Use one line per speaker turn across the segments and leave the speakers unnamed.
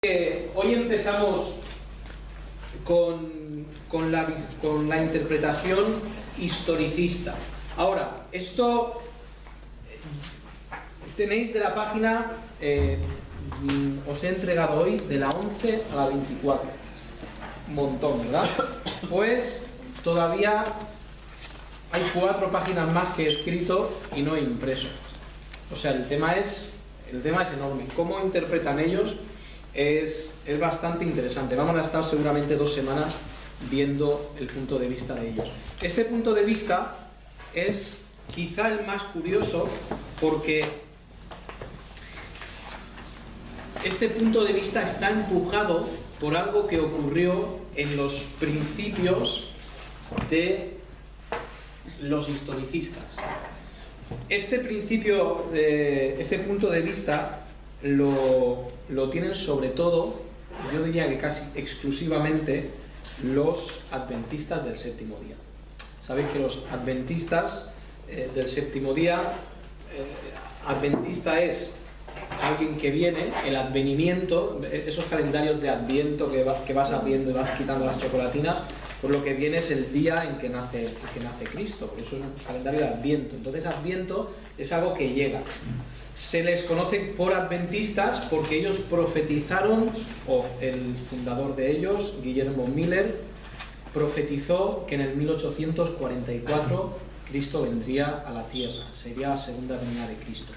Hoy empezamos con la interpretación historicista. Ahora, esto tenéis de la página, os he entregado hoy de la 11 a la 24. Un montón, ¿verdad? Pues todavía hay 4 páginas más que he escrito y no he impreso. O sea, el tema es enorme. ¿Cómo interpretan ellos? Es bastante interesante. Vamos a estar seguramente 2 semanas viendo el punto de vista de ellos. Este punto de vista es quizá el más curioso porque este punto de vista está empujado por algo que ocurrió en los principios de los historicistas. Este punto de vista lo tienen sobre todo, yo diría que casi exclusivamente, los adventistas del séptimo día. Sabéis que los adventistas del séptimo día, adventista es alguien que viene, el advenimiento, esos calendarios de adviento que vas abriendo y vas quitando las chocolatinas, por lo que viene es el día en que nace Cristo. Por eso es un calendario de adviento. Entonces adviento es algo que llega. Se les conoce por adventistas porque ellos profetizaron, o el fundador de ellos, Guillermo Miller, profetizó que en el 1844 Cristo vendría a la tierra, sería la segunda venida de Cristo.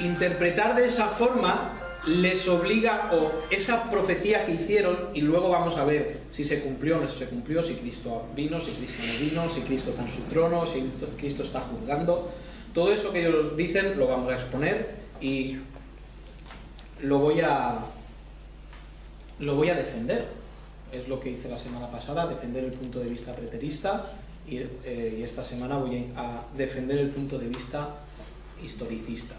Interpretar de esa forma les obliga, o esa profecía que hicieron, y luego vamos a ver si se cumplió o no se cumplió, si Cristo vino, si Cristo no vino, si Cristo está en su trono, si Cristo está juzgando. Todo eso que ellos dicen lo vamos a exponer y lo voy a defender. Es lo que hice la semana pasada, defender el punto de vista preterista, y esta semana voy a defender el punto de vista historicista.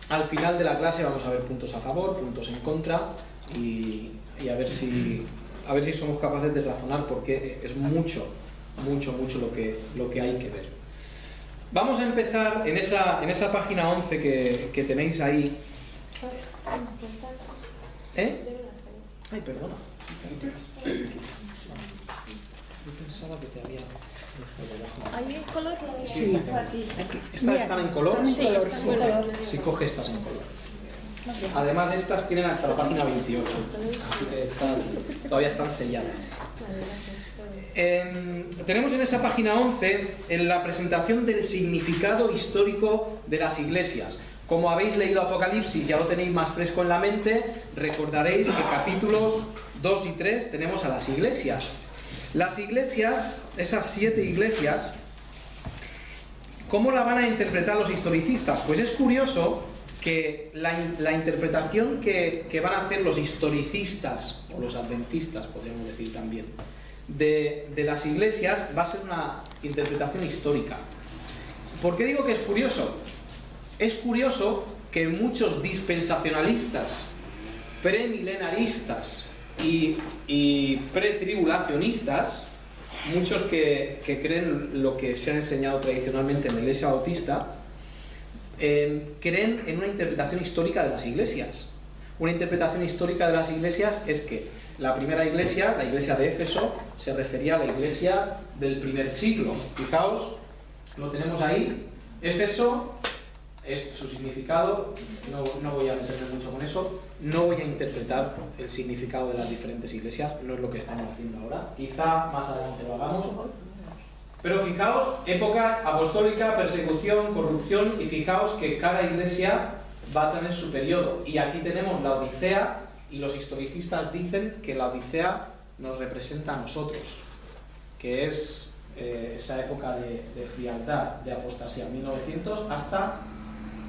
Al final de la clase vamos a ver puntos a favor, puntos en contra y a ver si somos capaces de razonar, porque es mucho lo que hay que ver. Vamos a empezar en esa página 11 que tenéis ahí. Ay, perdona. Yo pensaba que te había...
¿Hay el color?
Sí, aquí. ¿Estas están en color?
Sí, está en color.
Si coge estas en color. Además de estas tienen hasta la página 28, así que todavía están selladas. Tenemos en esa página 11 en la presentación del significado histórico de las iglesias. Como habéis leído Apocalipsis, ya lo tenéis más fresco en la mente, recordaréis que capítulos 2 y 3 tenemos a las iglesias. Las iglesias, esas 7 iglesias, ¿cómo la van a interpretar los historicistas? Pues es curioso que la interpretación que van a hacer los historicistas, o los adventistas, podríamos decir también, de las iglesias, va a ser una interpretación histórica. ¿Por qué digo que es curioso? Es curioso que muchos dispensacionalistas, premilenaristas y pretribulacionistas, muchos que creen lo que se ha enseñado tradicionalmente en la Iglesia Bautista, creen en una interpretación histórica de las iglesias. Una interpretación histórica de las iglesias es que la primera iglesia, la iglesia de Éfeso, se refería a la iglesia del primer siglo. Fijaos, lo tenemos ahí. Éfeso es su significado, no voy a meterme mucho con eso, no voy a interpretar el significado de las diferentes iglesias, no es lo que estamos haciendo ahora, quizá más adelante lo hagamos. Pero fijaos, época apostólica, persecución, corrupción, y fijaos que cada iglesia va a tener su periodo. Y aquí tenemos la Odisea, y los historicistas dicen que la Odisea nos representa a nosotros, que es esa época de frialdad, de apostasía, 1900 hasta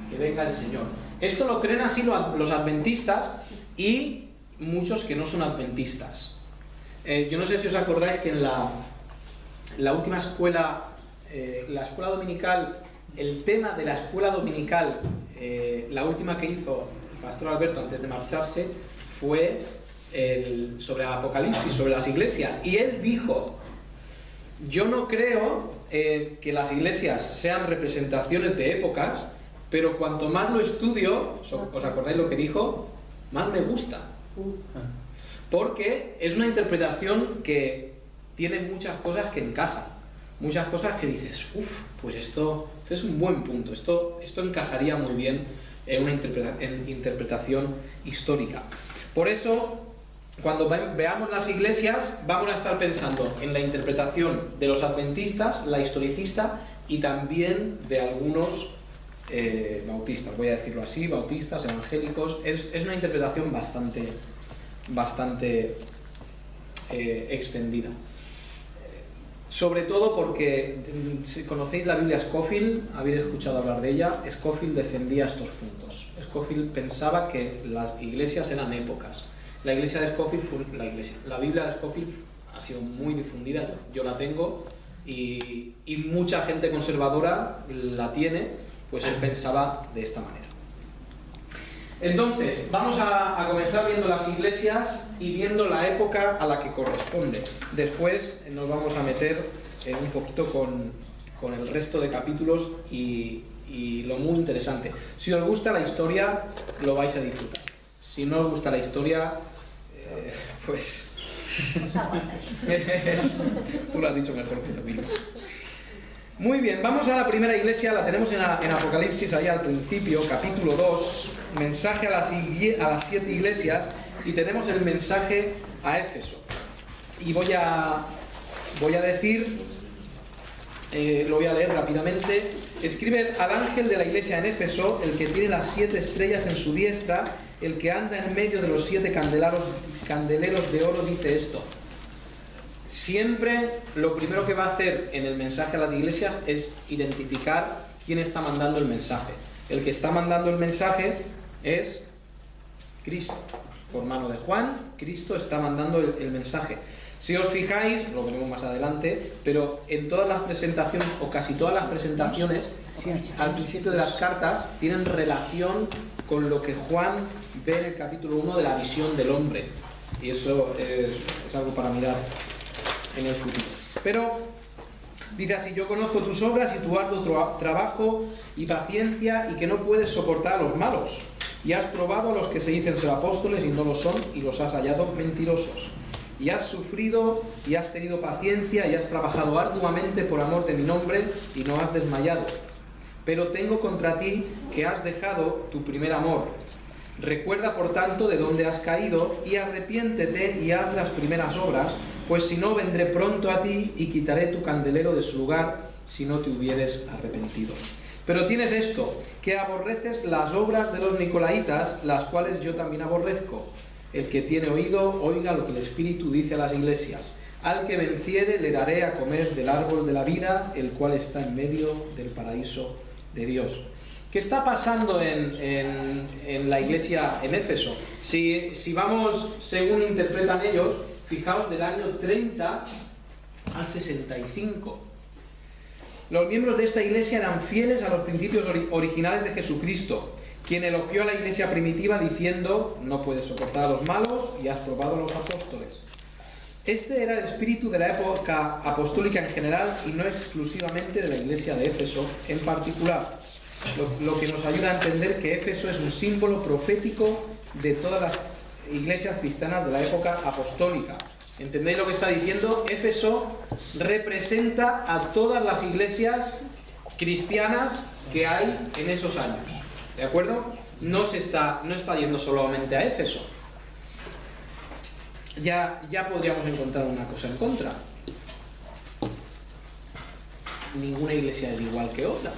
que venga el Señor. Esto lo creen así los adventistas y muchos que no son adventistas. Yo no sé si os acordáis que en la última escuela, la escuela dominical, el tema de la escuela dominical, la última que hizo el pastor Alberto antes de marcharse, fue sobre Apocalipsis, sobre las iglesias, y él dijo: yo no creo que las iglesias sean representaciones de épocas, pero cuanto más lo estudio, ¿os acordáis lo que dijo? Más me gusta. Porque es una interpretación que tiene muchas cosas que encajan, muchas cosas que dices, uff, pues esto es un buen punto, esto encajaría muy bien en una interpretación histórica. Por eso, cuando veamos las iglesias, vamos a estar pensando en la interpretación de los adventistas, la historicista, y también de algunos bautistas, voy a decirlo así, bautistas, evangélicos. Es una interpretación bastante extendida. Sobre todo porque, si conocéis la Biblia Scofield, habéis escuchado hablar de ella, Scofield defendía estos puntos. Scofield pensaba que las iglesias eran épocas. La Biblia de Scofield ha sido muy difundida, yo la tengo, y mucha gente conservadora la tiene, pues él pensaba de esta manera. Entonces, vamos a comenzar viendo las iglesias y viendo la época a la que corresponde. Después nos vamos a meter un poquito con el resto de capítulos y lo muy interesante. Si os gusta la historia, lo vais a disfrutar. Si no os gusta la historia, pues... Tú lo has dicho mejor que yo mismo. Muy bien, vamos a la primera iglesia, la tenemos en Apocalipsis, ahí al principio, capítulo 2, mensaje a las 7 iglesias, y tenemos el mensaje a Éfeso. Y voy a decir, lo voy a leer rápidamente. Escribe al ángel de la iglesia en Éfeso, el que tiene las 7 estrellas en su diestra, el que anda en medio de los 7 candeleros de oro, dice esto. Siempre lo primero que va a hacer en el mensaje a las iglesias es identificar quién está mandando el mensaje. El que está mandando el mensaje es Cristo. Por mano de Juan, Cristo está mandando el mensaje. Si os fijáis, lo veremos más adelante, pero en todas las presentaciones, o casi todas las presentaciones, al principio de las cartas, tienen relación con lo que Juan ve en el capítulo 1 de la visión del hombre. Y eso es algo para mirar en el futuro. Pero dice así: yo conozco tus obras y tu arduo trabajo y paciencia, y que no puedes soportar a los malos, y has probado a los que se dicen ser apóstoles y no lo son, y los has hallado mentirosos, y has sufrido y has tenido paciencia y has trabajado arduamente por amor de mi nombre y no has desmayado. Pero tengo contra ti que has dejado tu primer amor. Recuerda, por tanto, de dónde has caído, y arrepiéntete y haz las primeras obras, pues si no, vendré pronto a ti y quitaré tu candelero de su lugar, si no te hubieres arrepentido. Pero tienes esto, que aborreces las obras de los nicolaitas, las cuales yo también aborrezco. El que tiene oído, oiga lo que el Espíritu dice a las iglesias. Al que venciere le daré a comer del árbol de la vida, el cual está en medio del paraíso de Dios. ¿Qué está pasando en la iglesia en Éfeso? Si vamos, según interpretan ellos, fijaos, del año 30 al 65. Los miembros de esta iglesia eran fieles a los principios originales de Jesucristo, quien elogió a la iglesia primitiva diciendo: no puedes soportar a los malos y has probado a los apóstoles. Este era el espíritu de la época apostólica en general y no exclusivamente de la iglesia de Éfeso en particular. Lo que nos ayuda a entender que Éfeso es un símbolo profético de todas las iglesias cristianas de la época apostólica. ¿Entendéis lo que está diciendo? Éfeso representa a todas las iglesias cristianas que hay en esos años. ¿De acuerdo? No está yendo solamente a Éfeso. Ya podríamos encontrar una cosa en contra. Ninguna iglesia es igual que otra.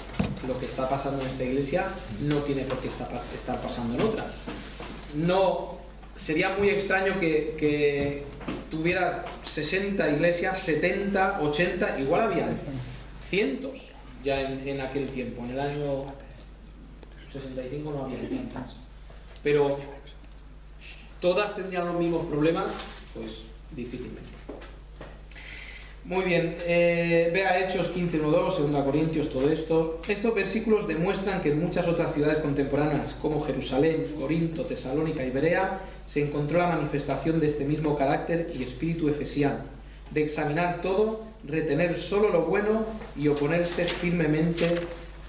Lo que está pasando en esta iglesia no tiene por qué estar pasando en otra. No, sería muy extraño que tuvieras 60 iglesias, 70, 80, igual había cientos ya en aquel tiempo. En el año 65 no había tantas. Pero ¿todas tendrían los mismos problemas? Pues difícilmente. Muy bien, vea Hechos 15:1-2, 2 Corintios, todo esto. Estos versículos demuestran que en muchas otras ciudades contemporáneas, como Jerusalén, Corinto, Tesalónica y Berea, se encontró la manifestación de este mismo carácter y espíritu efesiano, de examinar todo, retener solo lo bueno y oponerse firmemente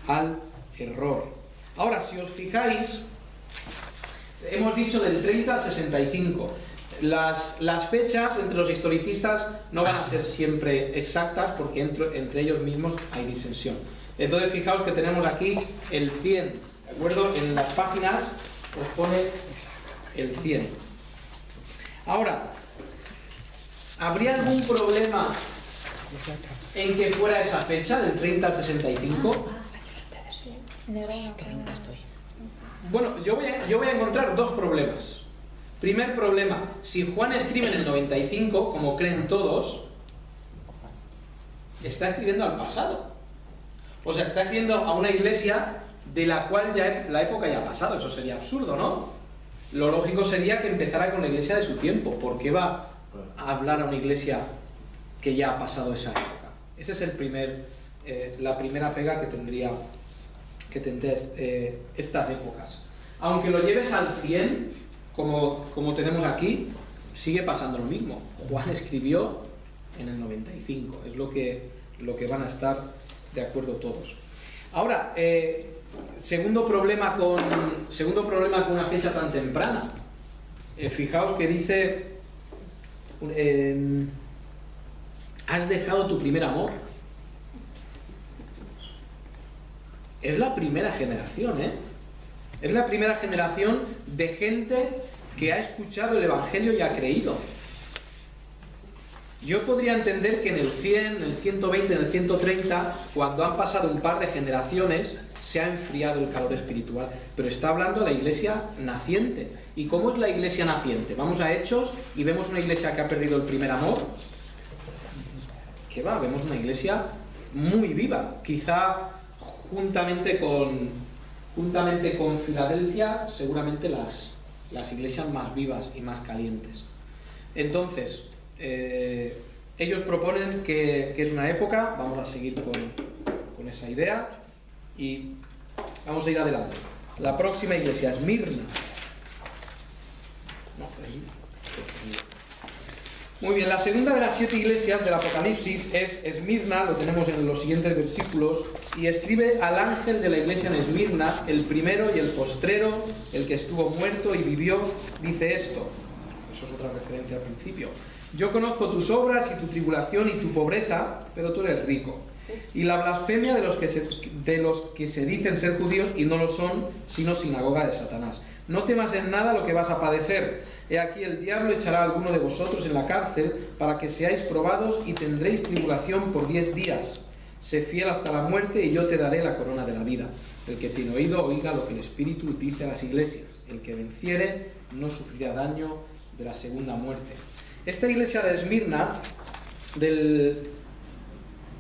al error. Ahora, si os fijáis, hemos dicho del 30 al 65. Las fechas entre los historicistas no van a ser siempre exactas porque entre ellos mismos hay disensión. Entonces, fijaos que tenemos aquí el 100, ¿de acuerdo? En las páginas os pone el 100. Ahora, ¿habría algún problema en que fuera esa fecha, del 30 al 65? Bueno, yo voy a encontrar dos problemas. Primer problema, si Juan escribe en el 95, como creen todos, está escribiendo al pasado. O sea, está escribiendo a una iglesia de la cual ya la época ya ha pasado. Eso sería absurdo, ¿no? Lo lógico sería que empezara con la iglesia de su tiempo. ¿Por qué va a hablar a una iglesia que ya ha pasado esa época? Esa es la primera pega que tendría estas épocas. Aunque lo lleves al 100, como tenemos aquí, sigue pasando lo mismo. Juan escribió en el 95, es lo que van a estar de acuerdo todos. Ahora, segundo problema con una fecha tan temprana. Fijaos que dice, has dejado tu primer amor. Es la primera generación, Es la primera generación de gente que ha escuchado el Evangelio y ha creído. Yo podría entender que en el 100, en el 120, en el 130, cuando han pasado un par de generaciones, se ha enfriado el calor espiritual. Pero está hablando de la iglesia naciente. ¿Y cómo es la iglesia naciente? Vamos a Hechos y vemos una iglesia que ha perdido el primer amor. ¿Qué va? Vemos una iglesia muy viva. Quizá juntamente con Filadelfia, seguramente las iglesias más vivas y más calientes. Entonces, ellos proponen que es una época, vamos a seguir con esa idea y vamos a ir adelante. La próxima iglesia es Esmirna. Muy bien, la segunda de las 7 iglesias del Apocalipsis es Esmirna, lo tenemos en los siguientes versículos, y escribe al ángel de la iglesia en Esmirna, el primero y el postrero, el que estuvo muerto y vivió, dice esto. Eso es otra referencia al principio. Yo conozco tus obras y tu tribulación y tu pobreza, pero tú eres rico. Y la blasfemia de los que se dicen ser judíos y no lo son, sino sinagoga de Satanás. No temas en nada lo que vas a padecer. He aquí el diablo echará a alguno de vosotros en la cárcel para que seáis probados y tendréis tribulación por 10 días. Sé fiel hasta la muerte y yo te daré la corona de la vida. El que tiene oído, oiga lo que el Espíritu dice a las iglesias. El que venciere no sufrirá daño de la segunda muerte. Esta iglesia de Esmirna,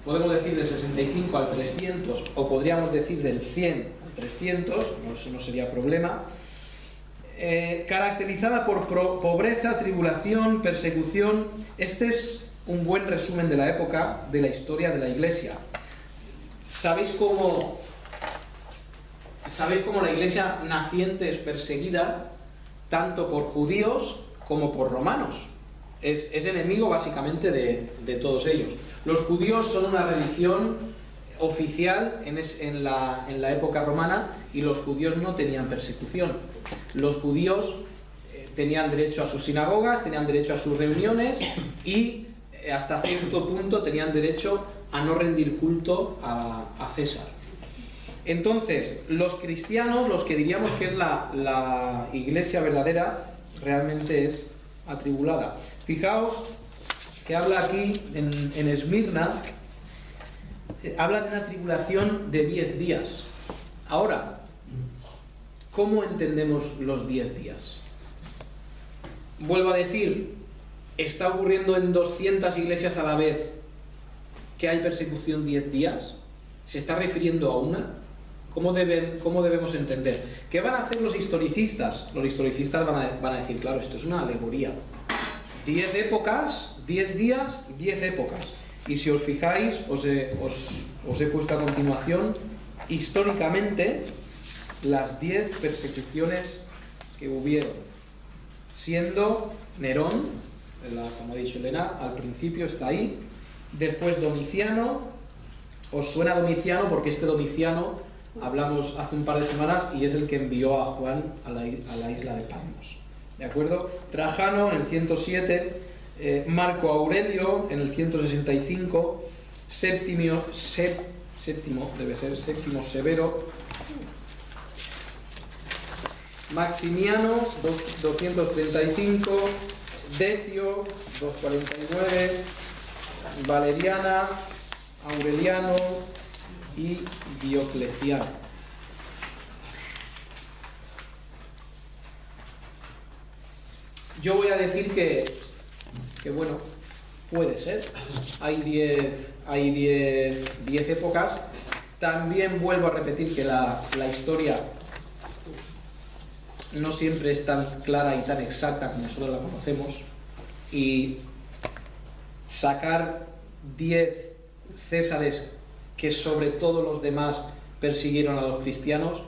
podemos decir del 65 al 300, o podríamos decir del 100 al 300, eso no sería problema, caracterizada por pobreza, tribulación, persecución. Este es un buen resumen de la época, de la historia de la iglesia. ¿Sabéis cómo la iglesia naciente es perseguida tanto por judíos como por romanos? Es enemigo básicamente de todos ellos. Los judíos son una religión oficial en la época romana y los judíos no tenían persecución. Los judíos tenían derecho a sus sinagogas, tenían derecho a sus reuniones y hasta cierto punto tenían derecho a no rendir culto a César. Entonces, los cristianos, los que diríamos que es la iglesia verdadera, realmente es atribulada. Fijaos que habla aquí en Esmirna, habla de una tribulación de 10 días. Ahora, ¿cómo entendemos los 10 días? Vuelvo a decir, ¿está ocurriendo en 200 iglesias a la vez que hay persecución 10 días? ¿Se está refiriendo a una? ¿Cómo debemos entender? ¿Qué van a hacer los historicistas? Los historicistas van a decir, claro, esto es una alegoría. 10 épocas, 10 días, 10 épocas. Y si os fijáis, os he puesto a continuación, históricamente, las 10 persecuciones que hubieron. Siendo Nerón, como ha dicho Elena, al principio está ahí. Después Domiciano. Os suena Domiciano porque este Domiciano hablamos hace un par de semanas y es el que envió a Juan a la isla de Patmos. ¿De acuerdo? Trajano en el 107, Marco Aurelio en el 165, Séptimo Severo, Maximiano 235, Decio 249, Valeriana, Aureliano y Diocleciano. Yo voy a decir que bueno, puede ser. Hay 10 épocas. También vuelvo a repetir que la historia no siempre es tan clara y tan exacta como nosotros la conocemos. Y sacar 10 césares que sobre todo los demás persiguieron a los cristianos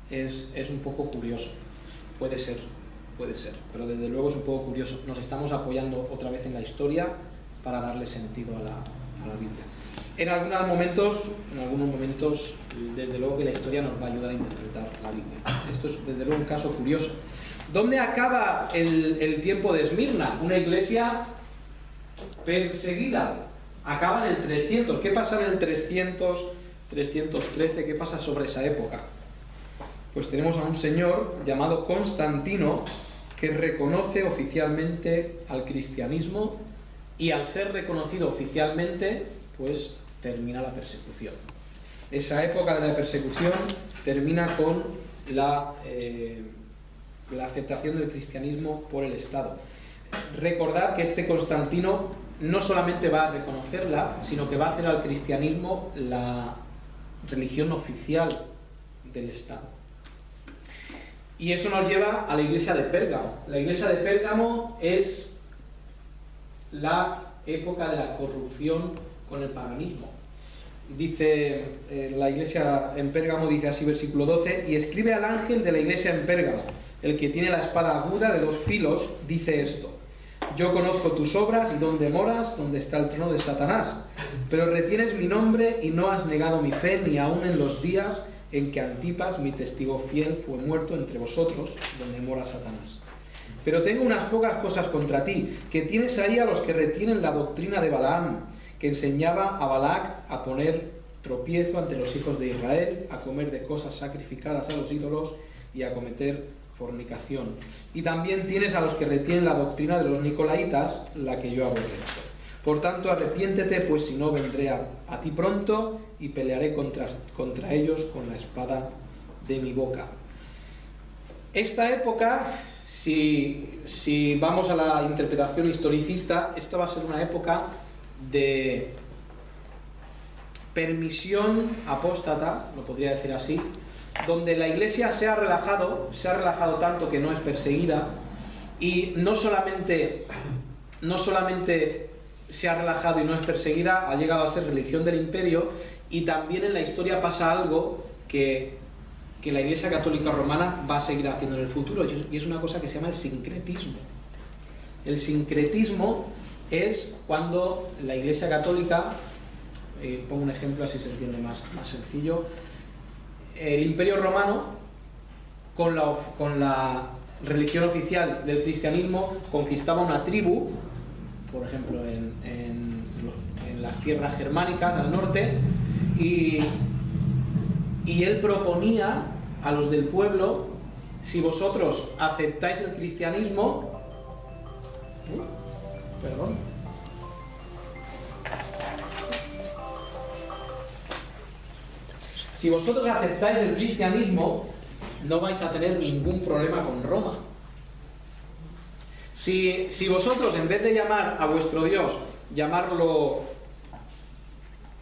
es un poco curioso. Puede ser, pero desde luego es un poco curioso. Nos estamos apoyando otra vez en la historia para darle sentido a la Biblia. En algunos momentos, desde luego que la historia nos va a ayudar a interpretar la Biblia. Esto es desde luego un caso curioso. ¿Dónde acaba el tiempo de Esmirna? Una iglesia perseguida. Acaba en el 300. ¿Qué pasa en el 300, 313? ¿Qué pasa sobre esa época? Pues tenemos a un señor llamado Constantino que reconoce oficialmente al cristianismo y al ser reconocido oficialmente, pues termina la persecución. Esa época de la persecución termina con la aceptación del cristianismo por el Estado. Recordad que este Constantino no solamente va a reconocerla, sino que va a hacer al cristianismo la religión oficial del Estado. Y eso nos lleva a la iglesia de Pérgamo. La iglesia de Pérgamo es la época de la corrupción con el paganismo. Dice la iglesia en Pérgamo, dice así, versículo 12: y escribe al ángel de la iglesia en Pérgamo, el que tiene la espada aguda de 2 filos, dice esto: yo conozco tus obras y dónde moras, donde está el trono de Satanás, pero retienes mi nombre y no has negado mi fe, ni aun en los días en que Antipas, mi testigo fiel, fue muerto entre vosotros, donde mora Satanás. Pero tengo unas pocas cosas contra ti, que tienes ahí a los que retienen la doctrina de Balaam, que enseñaba a Balac a poner tropiezo ante los hijos de Israel, a comer de cosas sacrificadas a los ídolos y a cometer fornicación. Y también tienes a los que retienen la doctrina de los nicolaitas, la que yo aborrezco. Por tanto, arrepiéntete, pues si no vendré a ti pronto y pelearé contra ellos con la espada de mi boca. Esta época, si vamos a la interpretación historicista, esta va a ser una época de permisión apóstata, lo podría decir así, donde la iglesia se ha relajado tanto que no es perseguida, y no solamente se ha relajado y no es perseguida, ha llegado a ser religión del imperio. Y también en la historia pasa algo que la Iglesia Católica Romana va a seguir haciendo en el futuro, y es una cosa que se llama el sincretismo. El sincretismo es cuando la Iglesia Católica, pongo un ejemplo así se entiende más sencillo, el Imperio Romano, con la religión oficial del cristianismo, conquistaba una tribu, por ejemplo en las tierras germánicas al norte, y él proponía a los del pueblo: si vosotros aceptáis el cristianismo, si vosotros aceptáis el cristianismo, no vais a tener ningún problema con Roma. Si vosotros, en vez de llamar a vuestro Dios, llamarlo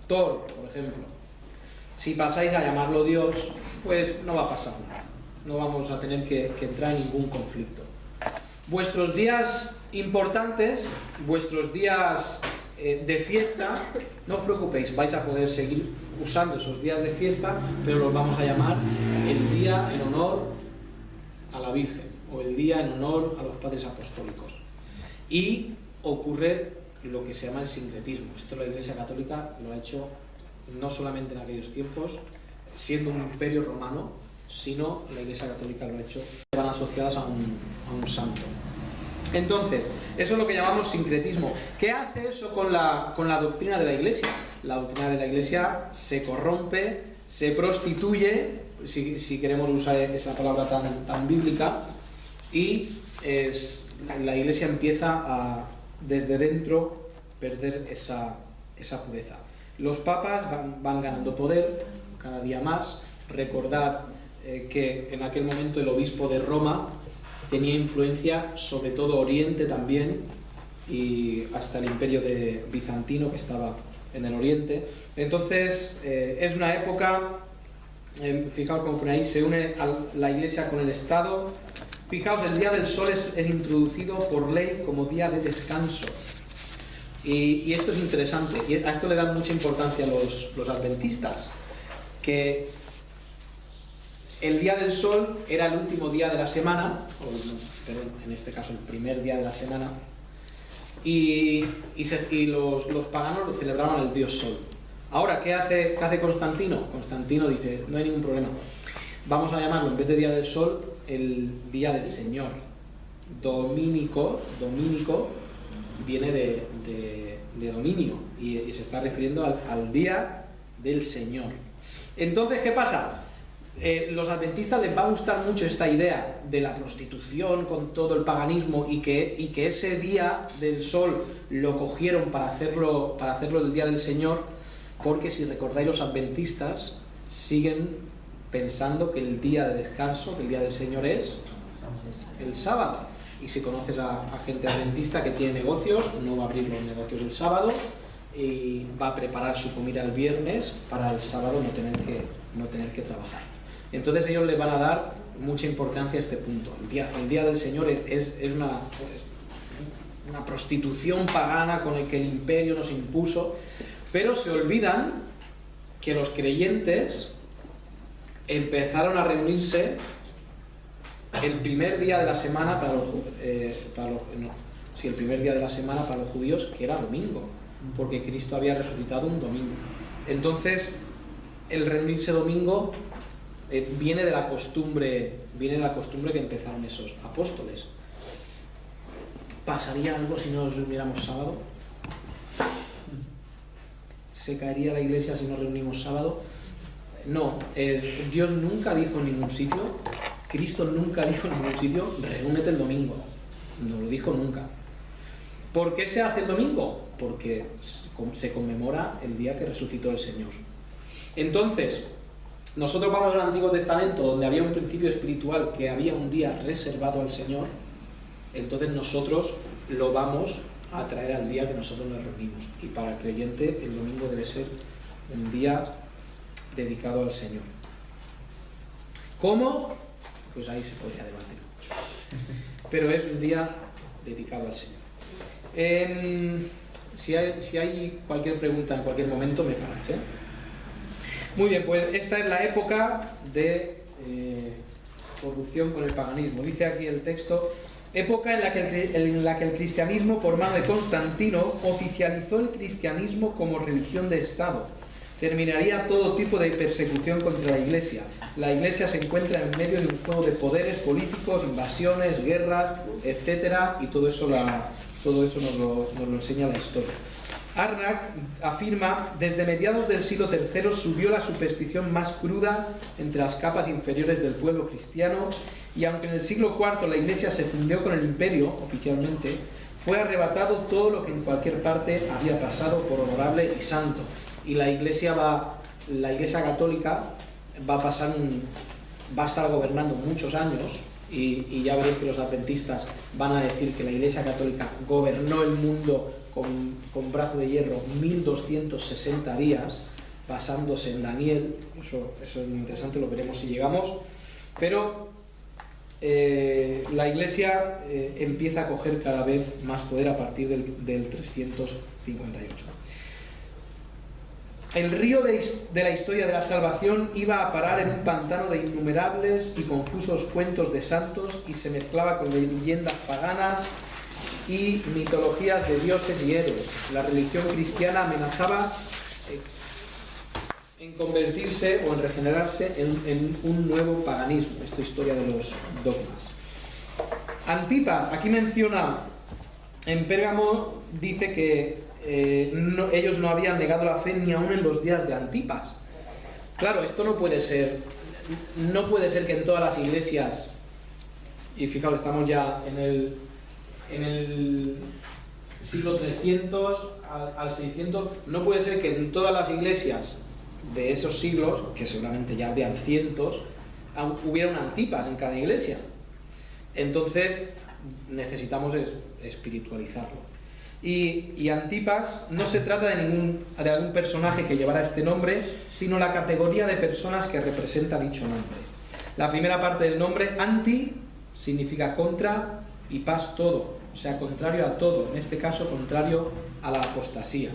Thor, por ejemplo, si pasáis a llamarlo Dios, pues no va a pasar nada. No vamos a tener que entrar en ningún conflicto. Vuestros días importantes, vuestros días de fiesta, no os preocupéis, vais a poder seguir usando esos días de fiesta, pero los vamos a llamar el día en honor a la Virgen, o el día en honor a los padres apostólicos. Y ocurre lo que se llama el sincretismo. Esto la Iglesia Católica lo ha hecho no solamente en aquellos tiempos, siendo un imperio romano, sino la Iglesia Católica lo ha hecho, van asociadas a un santo. Entonces, eso es lo que llamamos sincretismo. ¿Qué hace eso con la doctrina de la Iglesia? La doctrina de la Iglesia se corrompe, se prostituye, si queremos usar esa palabra tan bíblica, y la Iglesia empieza a, desde dentro, perder esa pureza. Los papas van ganando poder cada día más. Recordad que en aquel momento el obispo de Roma tenía influencia sobre todo Oriente también, y hasta el imperio bizantino que estaba en el Oriente. Entonces es una época, fijaos como por ahí se une la Iglesia con el Estado. Fijaos, el día del sol es introducido por ley como día de descanso. Y esto es interesante, y a esto le dan mucha importancia los adventistas, que el día del sol era el último día de la semana, pero en este caso el primer día de la semana, y los paganos lo celebraban el dios sol. Ahora, ¿qué hace Constantino? Constantino dice, no hay ningún problema, vamos a llamarlo en vez de día del sol, el día del Señor. Dominico viene de dominio, y se está refiriendo al día del Señor. Entonces, ¿qué pasa? Los adventistas les va a gustar mucho esta idea de la prostitución con todo el paganismo, y que ese día del sol lo cogieron para hacerlo el día del Señor, porque si recordáis, los adventistas siguen pensando que el día de descanso, que el día del Señor es el sábado. Y si conoces a gente adventista que tiene negocios, no va a abrir los negocios el sábado y va a preparar su comida el viernes para el sábado no tener que trabajar. Entonces ellos le van a dar mucha importancia a este punto. El día del Señor es una prostitución pagana con el que el imperio nos impuso, pero se olvidan que los creyentes empezaron a reunirse el primer día de la semana para los judíos, que era domingo, porque Cristo había resucitado un domingo. Entonces, el reunirse domingo viene de la costumbre que empezaron esos apóstoles. ¿Pasaría algo si no nos reuniéramos sábado? ¿Se caería la iglesia si nos reunimos sábado? No, Dios nunca dijo en ningún sitio, Cristo nunca dijo en ningún sitio, reúnete el domingo. No lo dijo nunca. ¿Por qué se hace el domingo? Porque se conmemora el día que resucitó el Señor. Entonces, nosotros vamos al Antiguo Testamento, donde había un principio espiritual, que había un día reservado al Señor. Entonces nosotros lo vamos a traer al día que nosotros nos reunimos. Y para el creyente el domingo debe ser un día dedicado al Señor. ¿Cómo? Pues ahí se podría debatir mucho. Pero es un día dedicado al Señor. Si hay cualquier pregunta en cualquier momento, me paráis, ¿eh? Muy bien, pues esta es la época de corrupción con el paganismo. Dice aquí el texto: época en la que el cristianismo, por mano de Constantino, oficializó el cristianismo como religión de Estado. Terminaría todo tipo de persecución contra la Iglesia. La Iglesia se encuentra en medio de un juego de poderes políticos, invasiones, guerras, etcétera, y todo eso nos lo enseña la historia. Arnach afirma: desde mediados del siglo III subió la superstición más cruda entre las capas inferiores del pueblo cristiano, y aunque en el siglo IV la Iglesia se fundió con el imperio oficialmente, fue arrebatado todo lo que en cualquier parte había pasado por honorable y santo. Y la Iglesia Católica va a estar gobernando muchos años, y ya veréis que los adventistas van a decir que la Iglesia Católica gobernó el mundo con brazo de hierro 1260 días, basándose en Daniel. Eso es muy interesante, lo veremos si llegamos. Pero la Iglesia empieza a coger cada vez más poder a partir del 358. El río de la historia de la salvación iba a parar en un pantano de innumerables y confusos cuentos de santos, y se mezclaba con leyendas paganas y mitologías de dioses y héroes. La religión cristiana amenazaba en convertirse o en regenerarse en un nuevo paganismo. Esto es historia de los dogmas. Antipas, aquí menciona, en Pérgamo dice que ellos no habían negado la fe ni aún en los días de Antipas. Claro, esto no puede ser que en todas las iglesias, y fijaos, estamos ya en el siglo 300 al 600, no puede ser que en todas las iglesias de esos siglos, que seguramente ya habían cientos, hubiera un Antipas en cada iglesia. Entonces necesitamos espiritualizarlo. Y Antipas no se trata de algún personaje que llevara este nombre, sino la categoría de personas que representa dicho nombre. La primera parte del nombre, anti, significa contra, y pas, todo, o sea, contrario a todo, en este caso contrario a la apostasía.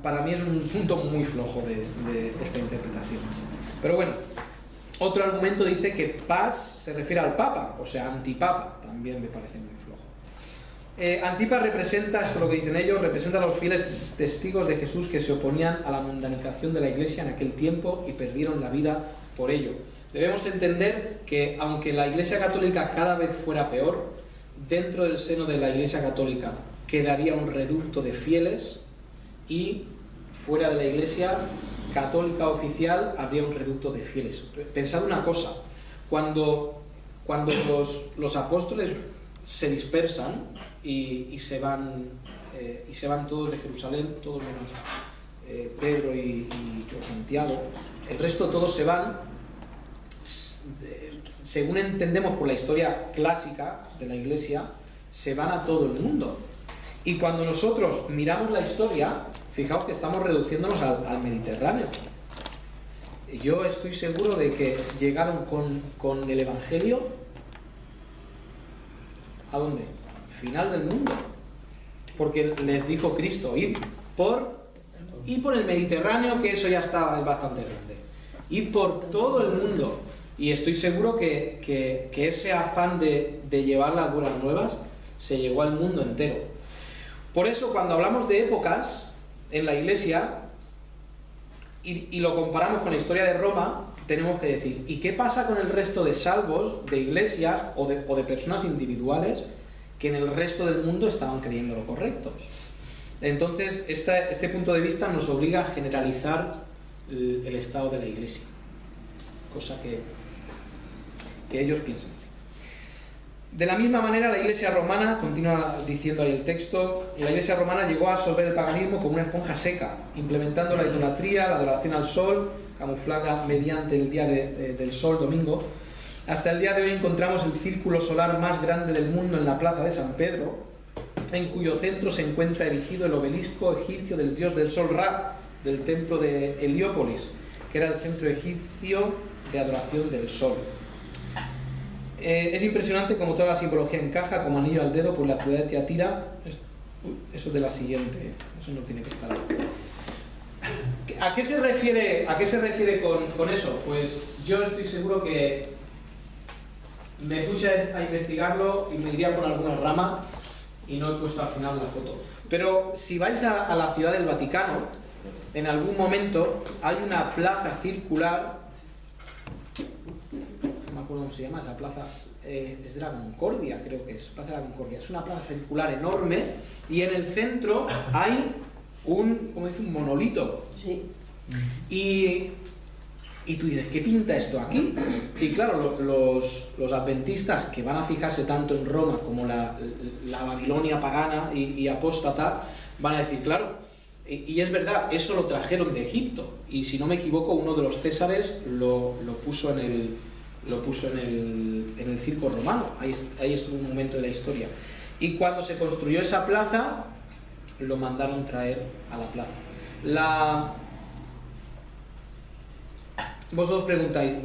Para mí es un punto muy flojo de esta interpretación. Pero bueno, otro argumento dice que pas se refiere al papa, o sea, antipapa, también me parece muy flojo. Antipas representa, esto es lo que dicen ellos, representa a los fieles testigos de Jesús que se oponían a la mundanización de la iglesia en aquel tiempo y perdieron la vida por ello. Debemos entender que aunque la iglesia católica cada vez fuera peor, dentro del seno de la iglesia católica quedaría un reducto de fieles, y fuera de la iglesia católica oficial habría un reducto de fieles. Pensad una cosa, cuando los apóstoles se dispersan y se van todos de Jerusalén, todos menos Pedro y Santiago, el resto todos se van, según entendemos por la historia clásica de la iglesia, se van a todo el mundo. Y cuando nosotros miramos la historia, fijaos que estamos reduciéndonos al Mediterráneo. Yo estoy seguro de que llegaron con el Evangelio ¿a dónde? Final del mundo. Porque les dijo Cristo, id por el Mediterráneo, que eso ya está bastante grande. Id por todo el mundo. Y estoy seguro que ese afán de llevar las buenas nuevas se llegó al mundo entero. Por eso, cuando hablamos de épocas en la iglesia y lo comparamos con la historia de Roma, tenemos que decir, ¿y qué pasa con el resto de salvos, de iglesias o de personas individuales que en el resto del mundo estaban creyendo lo correcto? Entonces, este punto de vista nos obliga a generalizar el estado de la iglesia, cosa que ellos piensan así. De la misma manera, la iglesia romana, continúa diciendo ahí el texto, la iglesia romana llegó a absorber el paganismo como una esponja seca, implementando la idolatría, la adoración al sol, camuflada mediante el día del sol, domingo. Hasta el día de hoy encontramos el círculo solar más grande del mundo en la plaza de San Pedro, en cuyo centro se encuentra erigido el obelisco egipcio del dios del sol Ra, del templo de Heliópolis, que era el centro egipcio de adoración del sol. Es impresionante como toda la simbología encaja como anillo al dedo por la ciudad de Tiatira. Eso de la siguiente, eso no tiene que estar ahí. ¿A qué se refiere con eso? Pues yo estoy seguro que me puse a investigarlo y me iría por alguna rama y no he puesto al final la foto. Pero si vais a la ciudad del Vaticano, en algún momento hay una plaza circular, no me acuerdo cómo se llama esa plaza, es de la Concordia, creo que es, Plaza de la Concordia. Es una plaza circular enorme y en el centro hay un monolito.
Sí.
Y tú dices, ¿qué pinta esto aquí? Y claro, los adventistas que van a fijarse tanto en Roma como la Babilonia pagana y apóstata, van a decir, claro, y es verdad, eso lo trajeron de Egipto. Y si no me equivoco, uno de los césares lo puso en el circo romano. Ahí estuvo un momento de la historia. Y cuando se construyó esa plaza, lo mandaron traer a la plaza. Vosotros preguntáis,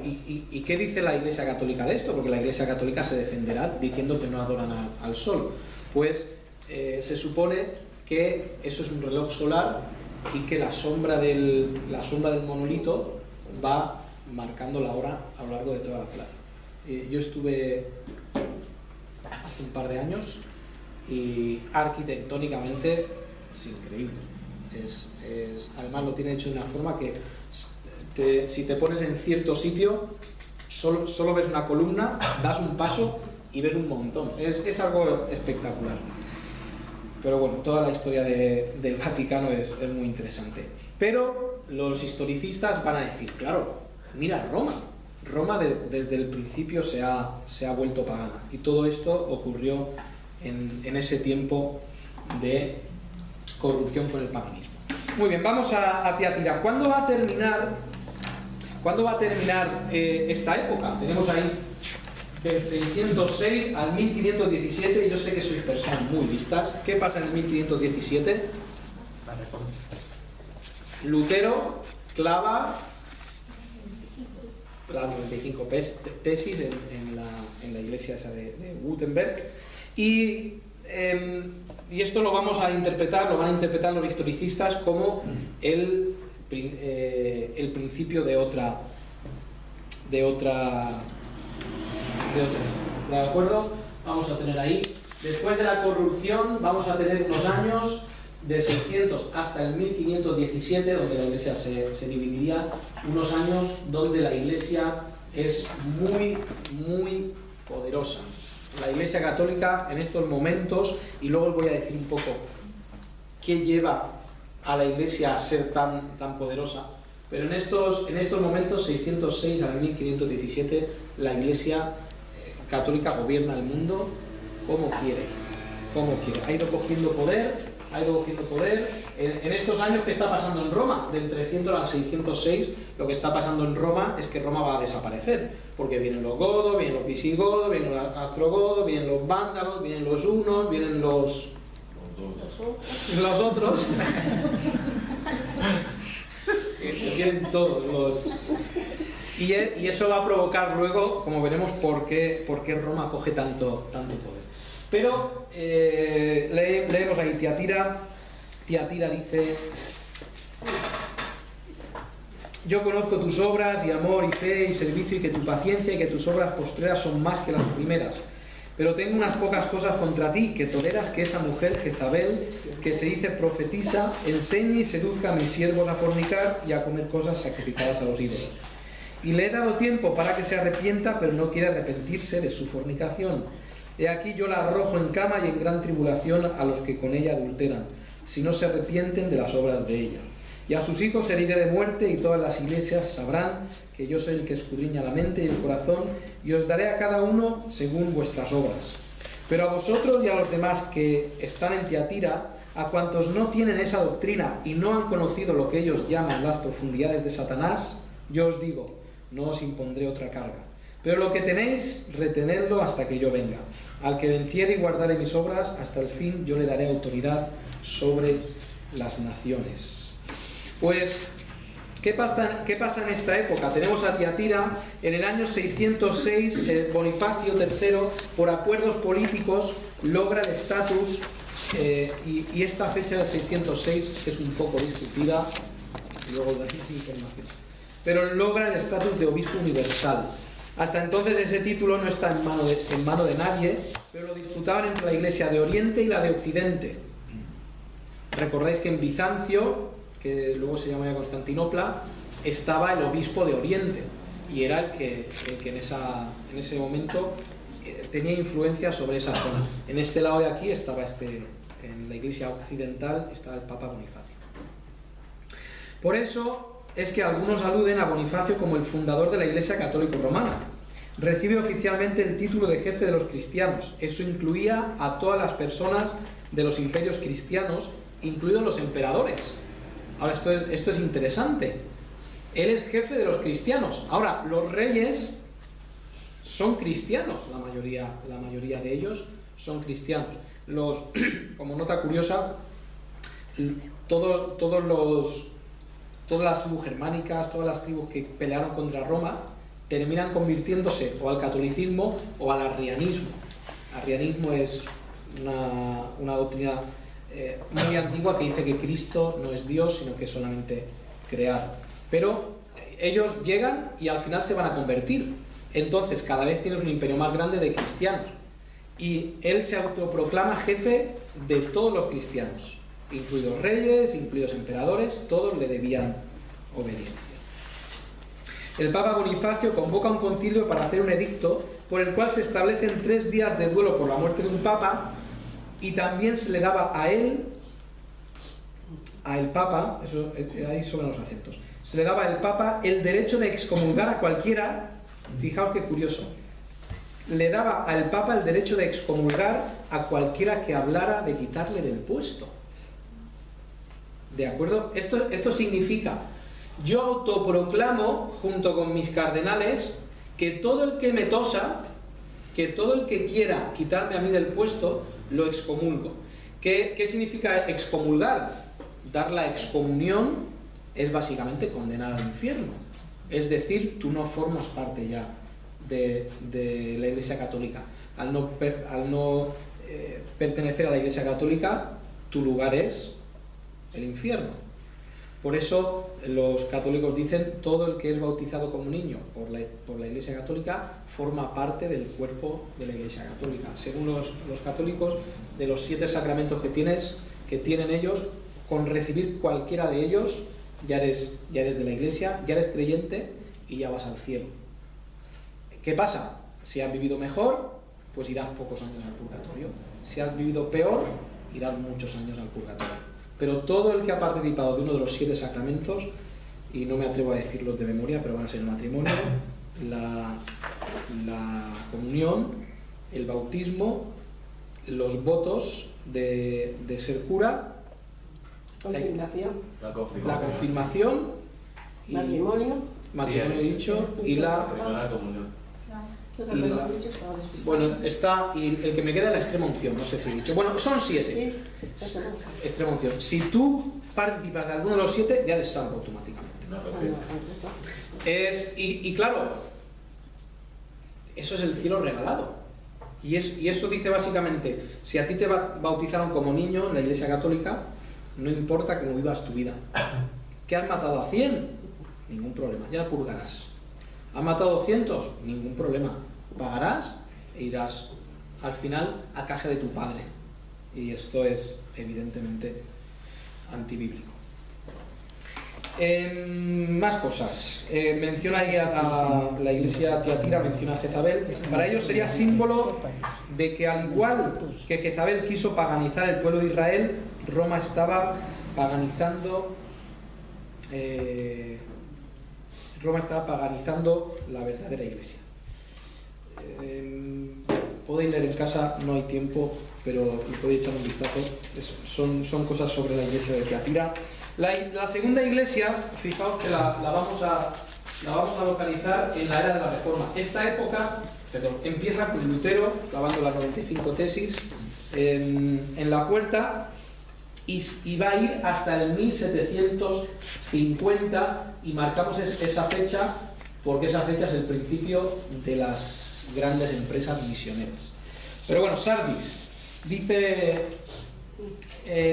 ¿y qué dice la Iglesia Católica de esto? Porque la Iglesia Católica se defenderá diciendo que no adoran al sol. Pues se supone que eso es un reloj solar y que la sombra del monolito va marcando la hora a lo largo de toda la plaza. Yo estuve hace un par de años y arquitectónicamente es increíble. Además lo tiene hecho de una forma que si te pones en cierto sitio, solo ves una columna, das un paso y ves un montón. Es algo espectacular. Pero bueno, toda la historia del Vaticano es muy interesante. Pero los historicistas van a decir, claro, mira Roma. Roma desde el principio se ha vuelto pagana. Y todo esto ocurrió en ese tiempo de corrupción con el paganismo. Muy bien, vamos a Tiatira. ¿Cuándo va a terminar esta época? Tenemos ahí del 606 al 1517, y yo sé que sois personas muy listas. ¿Qué pasa en el 1517? Lutero clava las 95 tesis en la iglesia esa de Wittenberg, y esto lo van a interpretar los historicistas como el principio de otra. ¿De acuerdo? Vamos a tener ahí, después de la corrupción, vamos a tener unos años de 600 hasta el 1517, donde la iglesia se dividiría, unos años donde la iglesia es muy, muy poderosa. La iglesia católica en estos momentos, y luego os voy a decir un poco qué lleva a la iglesia a ser tan poderosa, pero en estos momentos, 606 al 1517, la iglesia católica gobierna el mundo como quiere. Ha ido cogiendo poder. En estos años, ¿qué está pasando en Roma? Del 300 al 606, lo que está pasando en Roma es que Roma va a desaparecer, porque vienen los godos, vienen los visigodos, vienen los ostrogodos, vienen los vándalos, vienen los hunos, vienen los otros. Vienen todos los... Y eso va a provocar luego, como veremos, por qué Roma coge tanto poder. Pero leemos ahí Tiatira dice: yo conozco tus obras y amor y fe y servicio, y que tu paciencia y que tus obras postreras son más que las primeras. Pero tengo unas pocas cosas contra ti, que toleras que esa mujer Jezabel, que se dice profetisa, enseñe y seduzca a mis siervos a fornicar y a comer cosas sacrificadas a los ídolos. Y le he dado tiempo para que se arrepienta, pero no quiere arrepentirse de su fornicación. He aquí yo la arrojo en cama y en gran tribulación a los que con ella adulteran, si no se arrepienten de las obras de ella. Y a sus hijos heriré de muerte, y todas las iglesias sabrán que yo soy el que escudriña la mente y el corazón, y os daré a cada uno según vuestras obras. Pero a vosotros y a los demás que están en Tiatira, a cuantos no tienen esa doctrina y no han conocido lo que ellos llaman las profundidades de Satanás, yo os digo, no os impondré otra carga. Pero lo que tenéis, retenedlo hasta que yo venga. Al que venciere y guardare mis obras, hasta el fin yo le daré autoridad sobre las naciones. Pues, ¿qué pasa en esta época? Tenemos a Tiatira. En el año 606, Bonifacio III, por acuerdos políticos, logra el estatus, y esta fecha del 606 es un poco discutida, luego daremos información, pero logra el estatus de obispo universal. Hasta entonces ese título no está en mano de nadie, pero lo disputaban entre la iglesia de Oriente y la de Occidente. Recordáis que en Bizancio, que luego se llamaba Constantinopla, estaba el obispo de Oriente, y era el que en ese momento tenía influencia sobre esa zona. En este lado de aquí estaba en la iglesia occidental estaba el Papa Bonifacio. Por eso es que algunos aluden a Bonifacio como el fundador de la Iglesia Católica Romana. Recibe oficialmente el título de jefe de los cristianos. Eso incluía a todas las personas de los imperios cristianos, incluidos los emperadores. Ahora, esto es interesante. Él es jefe de los cristianos. Ahora, los reyes son cristianos, la mayoría de ellos son cristianos. Como nota curiosa, todas las tribus germánicas, todas las tribus que pelearon contra Roma, terminan convirtiéndose o al catolicismo o al arrianismo. Arrianismo es una doctrina muy antigua que dice que Cristo no es Dios, sino que es solamente creado. Pero ellos llegan y al final se van a convertir. Entonces cada vez tienes un imperio más grande de cristianos. Y él se autoproclama jefe de todos los cristianos. incluidos reyes, incluidos emperadores, todos le debían obediencia. El Papa Bonifacio convoca un concilio para hacer un edicto por el cual se establecen 3 días de duelo por la muerte de un papa, y también se le daba a él, al papa, eso ahí sobran los acentos, se le daba al papa el derecho de excomulgar a cualquiera. Fijaos qué curioso, le daba al papa el derecho de excomulgar a cualquiera que hablara de quitarle del puesto. ¿De acuerdo? Esto significa, yo autoproclamo junto con mis cardenales que todo el que me tosa, que todo el que quiera quitarme a mí del puesto, lo excomulgo. ¿Qué significa excomulgar? Dar la excomunión es básicamente condenar al infierno. Es decir, tú no formas parte ya de la Iglesia Católica. Al no pertenecer a la Iglesia Católica, tu lugar es el infierno. Por eso los católicos dicen, todo el que es bautizado como niño por la Iglesia Católica forma parte del cuerpo de la Iglesia Católica. Según los católicos, de los 7 sacramentos que tienen ellos, con recibir cualquiera de ellos ya eres de la Iglesia, ya eres creyente y ya vas al cielo. ¿Qué pasa? Si has vivido mejor, pues irás pocos años al purgatorio. Si has vivido peor, irás muchos años al purgatorio. Pero todo el que ha participado de uno de los 7 sacramentos, y no me atrevo a decirlos de memoria, pero van a ser el matrimonio, la comunión, el bautismo, los votos de ser cura, la confirmación,
matrimonio
dicho, y la
primera comunión.
bueno, está, y el que me queda es la extrema unción, no sé si he dicho. Bueno, son 7.
Sí,
extrema unción. Si tú participas de alguno de los 7, ya eres salvo automáticamente. Y claro, eso es el cielo regalado. Y eso dice básicamente, si a ti te bautizaron como niño en la Iglesia Católica, no importa cómo vivas tu vida. ¿Que has matado a 100? Ningún problema, ya purgarás. ¿Has matado a 200? Ningún problema. Pagarás e irás al final a casa de tu padre. Y esto es evidentemente antibíblico. Más cosas. Menciona ahí a la iglesia Tiatira, menciona a Jezabel. Para ellos sería símbolo de que, al igual que Jezabel quiso paganizar el pueblo de Israel, Roma estaba paganizando la verdadera iglesia. Podéis leer en casa, no hay tiempo, pero podéis echar un vistazo. Son cosas sobre la iglesia de Tiatira. La segunda iglesia, fijaos que la vamos a localizar en la era de la Reforma. Esta época, empieza con Lutero clavando las 95 tesis en la puerta, y va a ir hasta el 1750, y marcamos esa fecha porque esa fecha es el principio de las grandes empresas misioneras. Pero bueno, Sardis dice,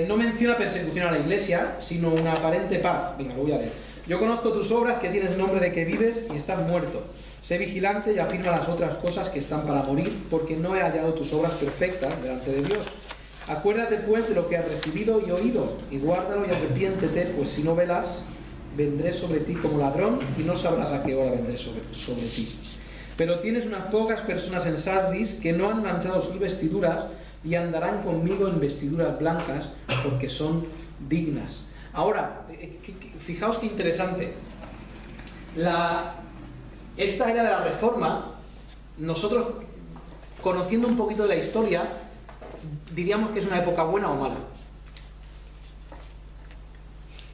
no menciona persecución a la iglesia, sino una aparente paz. Venga, lo voy a leer. Yo conozco tus obras, que tienes nombre de que vives y estás muerto. Sé vigilante y afirma las otras cosas que están para morir, porque no he hallado tus obras perfectas delante de Dios. Acuérdate pues de lo que has recibido y oído, y guárdalo y arrepiéntete, pues si no velas, vendré sobre ti como ladrón, y no sabrás a qué hora vendré sobre ti. Pero tienes unas pocas personas en Sardis que no han manchado sus vestiduras, y andarán conmigo en vestiduras blancas, porque son dignas. Ahora, fijaos qué interesante. Esta era de la Reforma, nosotros, conociendo un poquito de la historia, diríamos que es una época buena o mala.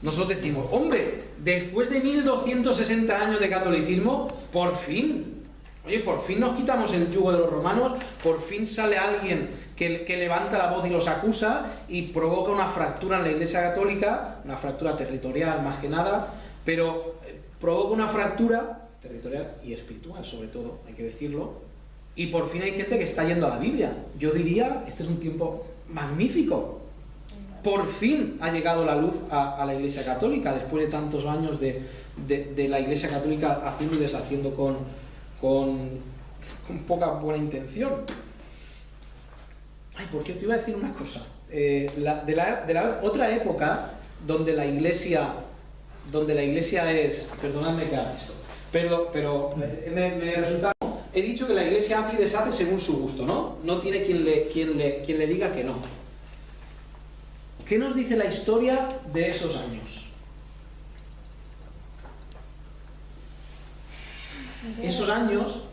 Nosotros decimos, hombre, después de 1260 años de catolicismo, por fin nos quitamos el yugo de los romanos, por fin sale alguien que levanta la voz y los acusa y provoca una fractura en la Iglesia Católica, una fractura territorial más que nada, pero provoca una fractura territorial y espiritual, sobre todo, hay que decirlo. Y por fin hay gente que está yendo a la Biblia. Yo diría, este es un tiempo magnífico. Por fin ha llegado la luz a la Iglesia Católica, después de tantos años de la Iglesia Católica haciendo y deshaciendo con poca buena intención. Ay, por cierto, iba a decir una cosa. de la otra época donde la iglesia es, perdonadme que haga esto, pero me resulta, he dicho que la iglesia hace y deshace según su gusto, ¿no? No tiene quien le diga que no. ¿Qué nos dice la historia de esos años? Esos años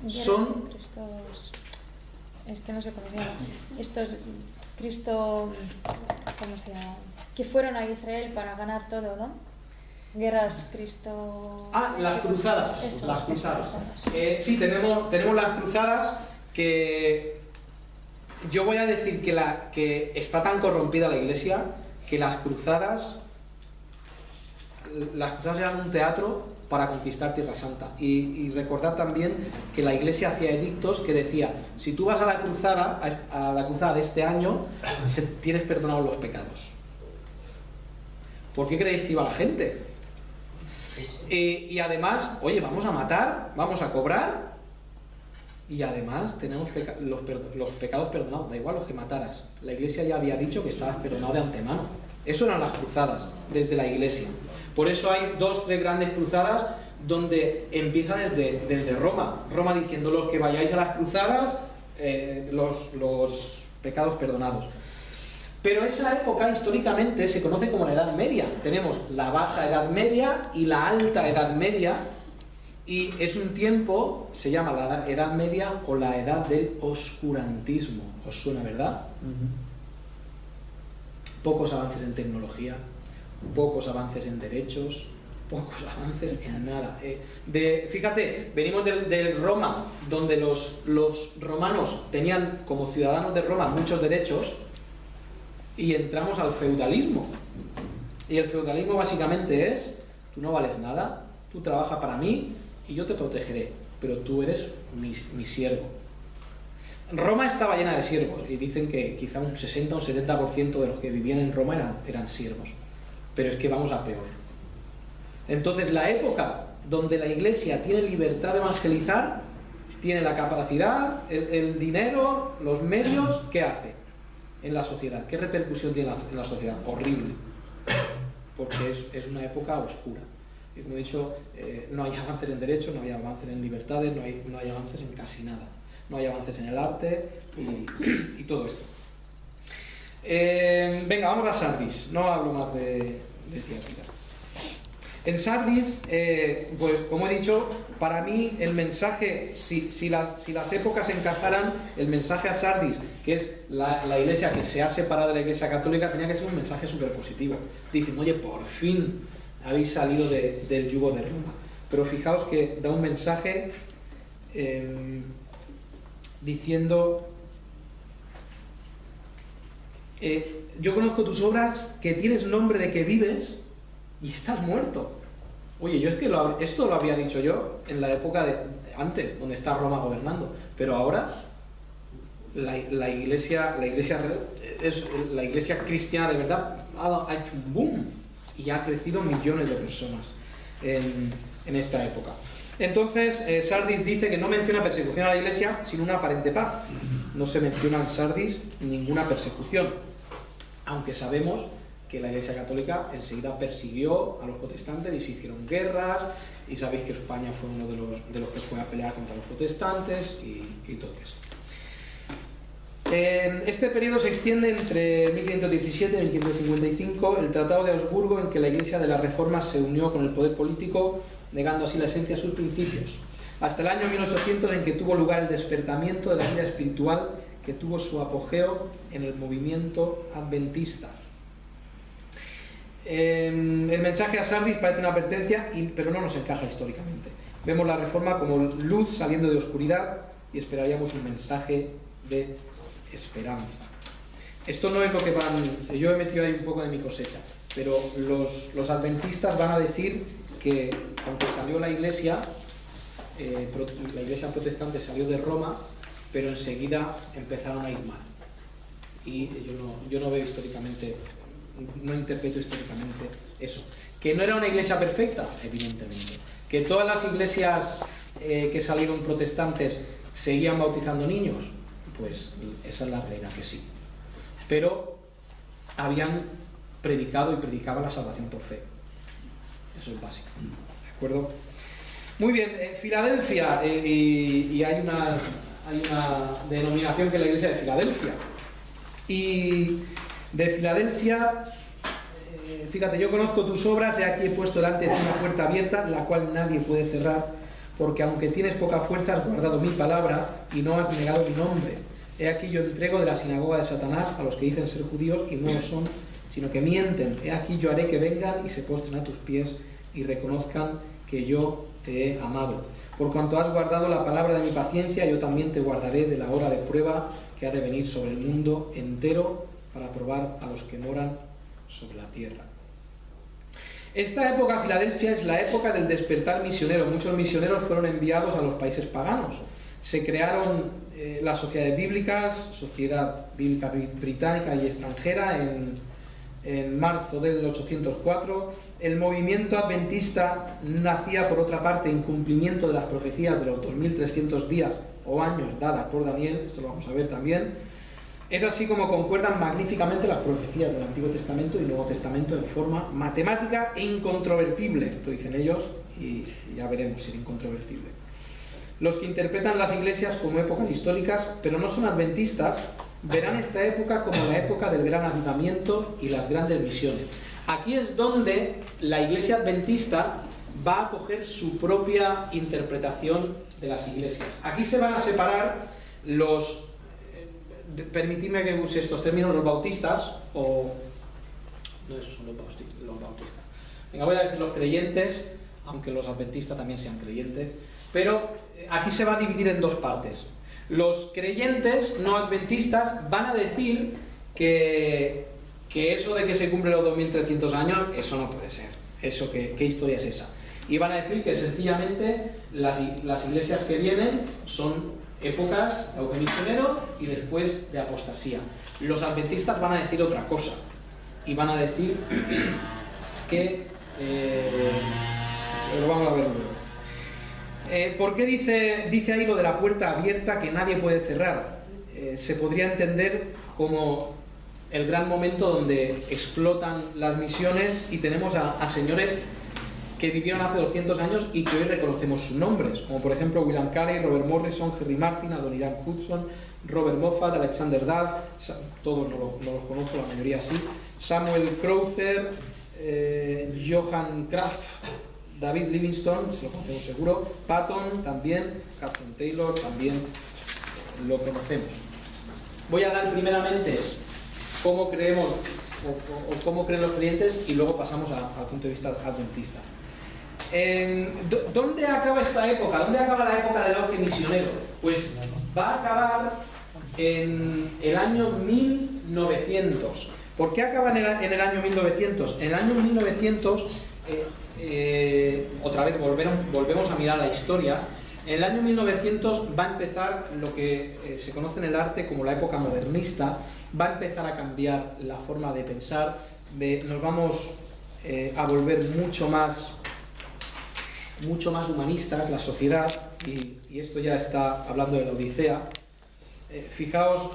son...
Es que no sé cómo se llama. Estos Cristo... ¿Cómo se llama? Que fueron a Israel para ganar todo, ¿no? Guerras Cristo...
Ah, las cruzadas.
Eso,
las cruzadas.
cruzadas.
Sí, tenemos las cruzadas que... Yo voy a decir que está tan corrompida la iglesia que las cruzadas eran un teatro para conquistar Tierra Santa. Y recordad también que la iglesia hacía edictos que decía, si tú vas a la cruzada de este año, tienes perdonados los pecados. ¿Por qué creéis que iba la gente? Y además, oye, vamos a matar, vamos a cobrar, y además tenemos los pecados perdonados, da igual los que mataras. La iglesia ya había dicho que estabas perdonado de antemano. Eso eran las cruzadas, desde la iglesia. Por eso hay 2-3 grandes cruzadas donde empieza desde Roma. Roma diciendo, los que vayáis a las cruzadas, los pecados perdonados. Pero esa época históricamente se conoce como la Edad Media. Tenemos la Baja Edad Media y la Alta Edad Media. Y es un tiempo, se llama la Edad Media o la Edad del Oscurantismo. ¿Os suena, verdad? Pocos avances en tecnología, pocos avances en derechos, pocos avances en nada. Fíjate, venimos de Roma, donde los romanos tenían como ciudadanos de Roma muchos derechos, y entramos al feudalismo. Y el feudalismo básicamente es, tú no vales nada, tú trabajas para mí y yo te protegeré, pero tú eres mi siervo. Roma estaba llena de siervos, y dicen que quizá un 60 o un 70% de los que vivían en Roma eran siervos. Pero es que vamos a peor. Entonces, la época donde la iglesia tiene libertad de evangelizar, tiene la capacidad, el dinero, los medios, ¿qué hace en la sociedad? ¿Qué repercusión tiene en la sociedad? Horrible. Porque es una época oscura. Y como he dicho, no hay avances en derechos, no hay avances en libertades, no hay avances en casi nada. No hay avances en el arte y todo esto. Venga, vamos a Sardis. No hablo más de Tiatira. En Sardis, pues como he dicho, para mí el mensaje, si las épocas encajaran, el mensaje a Sardis, que es la iglesia que se ha separado de la iglesia católica, tenía que ser un mensaje súper positivo. Dicen, oye, por fin habéis salido del yugo de Roma. Pero fijaos que da un mensaje diciendo, yo conozco tus obras, que tienes nombre de que vives y estás muerto. Oye, yo es que esto lo habría dicho yo en la época antes, donde está Roma gobernando, pero ahora la iglesia cristiana de verdad ha hecho un boom y ha crecido millones de personas en esta época. Entonces, Sardis dice que no menciona persecución a la iglesia, sino una aparente paz. No se menciona en Sardis ninguna persecución, aunque sabemos que la iglesia católica enseguida persiguió a los protestantes y se hicieron guerras, y sabéis que España fue uno de los que fue a pelear contra los protestantes y todo esto. Este periodo se extiende entre 1517 y 1555, el Tratado de Augsburgo, en que la Iglesia de la Reforma se unió con el poder político, negando así la esencia de sus principios, hasta el año 1800, en que tuvo lugar el despertamiento de la vida espiritual, que tuvo su apogeo en el movimiento adventista. El mensaje a Sardis parece una advertencia, pero no nos encaja históricamente. Vemos la Reforma como luz saliendo de oscuridad y esperaríamos un mensaje de esperanza. Esto no es lo que yo he metido ahí un poco de mi cosecha, pero los adventistas van a decir que aunque salió la iglesia protestante salió de Roma, pero enseguida empezaron a ir mal. Y yo no veo históricamente, no interpreto históricamente eso. Que no era una iglesia perfecta, evidentemente. Que todas las iglesias que salieron protestantes seguían bautizando niños, pues esa es la realidad, que sí. pero habían predicado y predicaban la salvación por fe. Eso es básico, ¿de acuerdo? Muy bien, en Filadelfia, y hay una denominación que es la iglesia de Filadelfia. Y de Filadelfia, fíjate, yo conozco tus obras, he aquí he puesto delante de ti una puerta abierta, la cual nadie puede cerrar, porque aunque tienes poca fuerza, has guardado mi palabra y no has negado mi nombre. He aquí yo entrego de la sinagoga de Satanás a los que dicen ser judíos y no lo son, sino que mienten. He aquí yo haré que vengan y se postren a tus pies y reconozcan que yo te he amado. Por cuanto has guardado la palabra de mi paciencia, yo también te guardaré de la hora de prueba que ha de venir sobre el mundo entero para probar a los que moran sobre la tierra. Esta época, Filadelfia, es la época del despertar misionero. Muchos misioneros fueron enviados a los países paganos. Se crearon las sociedades bíblicas, Sociedad Bíblica Británica y extranjera, en marzo del 804. El movimiento adventista nacía, por otra parte, en cumplimiento de las profecías de los 2300 días o años dadas por Daniel. Esto lo vamos a ver también. Es así como concuerdan magníficamente las profecías del Antiguo Testamento y Nuevo Testamento en forma matemática e incontrovertible. Esto dicen ellos y ya veremos si es incontrovertible. Los que interpretan las iglesias como épocas históricas, pero no son adventistas, verán esta época como la época del gran avivamiento y las grandes misiones. Aquí es donde la iglesia adventista va a coger su propia interpretación de las iglesias. Aquí se van a separar los... permitidme que use estos términos, los bautistas, o... no, esos son los bautistas. Venga, voy a decir los creyentes, aunque los adventistas también sean creyentes, pero aquí se va a dividir en dos partes. Los creyentes no adventistas van a decir que eso de que se cumplen los 2300 años, eso no puede ser. Eso, ¿qué historia es esa? Y van a decir que sencillamente las iglesias que vienen son épocas de auge misionero y después de apostasía. Los adventistas van a decir otra cosa y van a decir que lo vamos a ver luego. ¿Por qué dice ahí lo de la puerta abierta que nadie puede cerrar? Se podría entender como el gran momento donde explotan las misiones y tenemos a señores que vivieron hace 200 años y que hoy reconocemos sus nombres, como por ejemplo William Carey, Robert Morrison, Henry Martin, Adoniram Hudson, Robert Moffat, Alexander Duff, todos no los conozco, la mayoría sí, Samuel Crowther, Johann Kraft, David Livingstone, se lo conocemos seguro, Patton también, Catherine Taylor también lo conocemos. Voy a dar primeramente cómo creemos o cómo creen los creyentes y luego pasamos al punto de vista adventista. ¿Dónde acaba esta época? ¿Dónde acaba la época del auge misionero? Pues va a acabar en el año 1900. ¿Por qué acaba en el año 1900? En el año 1900, otra vez volvemos a mirar la historia. En el año 1900 va a empezar lo que se conoce en el arte como la época modernista. Va a empezar a cambiar la forma de pensar, nos vamos a volver mucho más humanistas, la sociedad, y esto ya está hablando de la Odisea. Fijaos,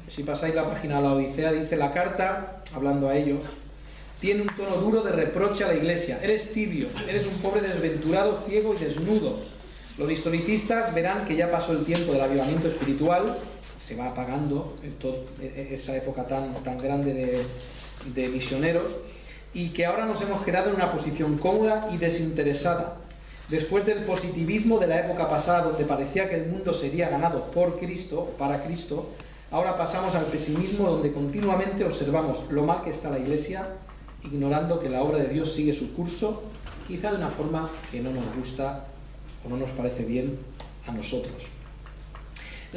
si pasáis la página a la Odisea, dice la carta, hablando a ellos, tiene un tono duro de reproche a la iglesia. Eres tibio, eres un pobre desventurado, ciego y desnudo. Los historicistas verán que ya pasó el tiempo del avivamiento espiritual, se va apagando esa época tan grande de misioneros, y que ahora nos hemos quedado en una posición cómoda y desinteresada. Después del positivismo de la época pasada, donde parecía que el mundo sería ganado por Cristo, para Cristo, ahora pasamos al pesimismo, donde continuamente observamos lo mal que está la Iglesia, ignorando que la obra de Dios sigue su curso, quizá de una forma que no nos gusta o no nos parece bien a nosotros.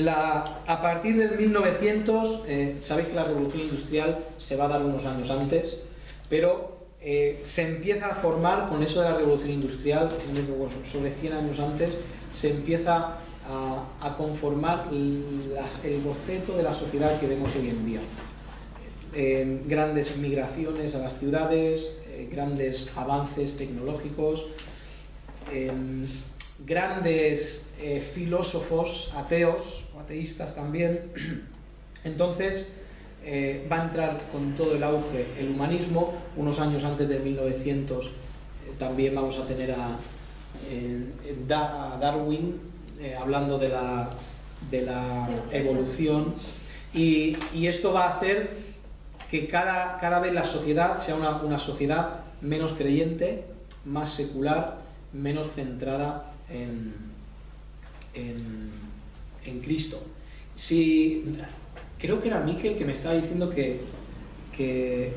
A partir del 1900, sabéis que la revolución industrial se va a dar unos años antes, pero se empieza a formar con eso de la revolución industrial, sobre 100 años antes, se empieza a conformar el boceto de la sociedad que vemos hoy en día. Grandes migraciones a las ciudades, grandes avances tecnológicos, grandes filósofos ateos o ateístas también. Entonces va a entrar con todo el auge el humanismo. Unos años antes de 1900 también vamos a tener a Darwin hablando de la evolución, y esto va a hacer que cada vez la sociedad sea una sociedad menos creyente, más secular, menos centrada en Cristo. Creo que era Miquel que me estaba diciendo que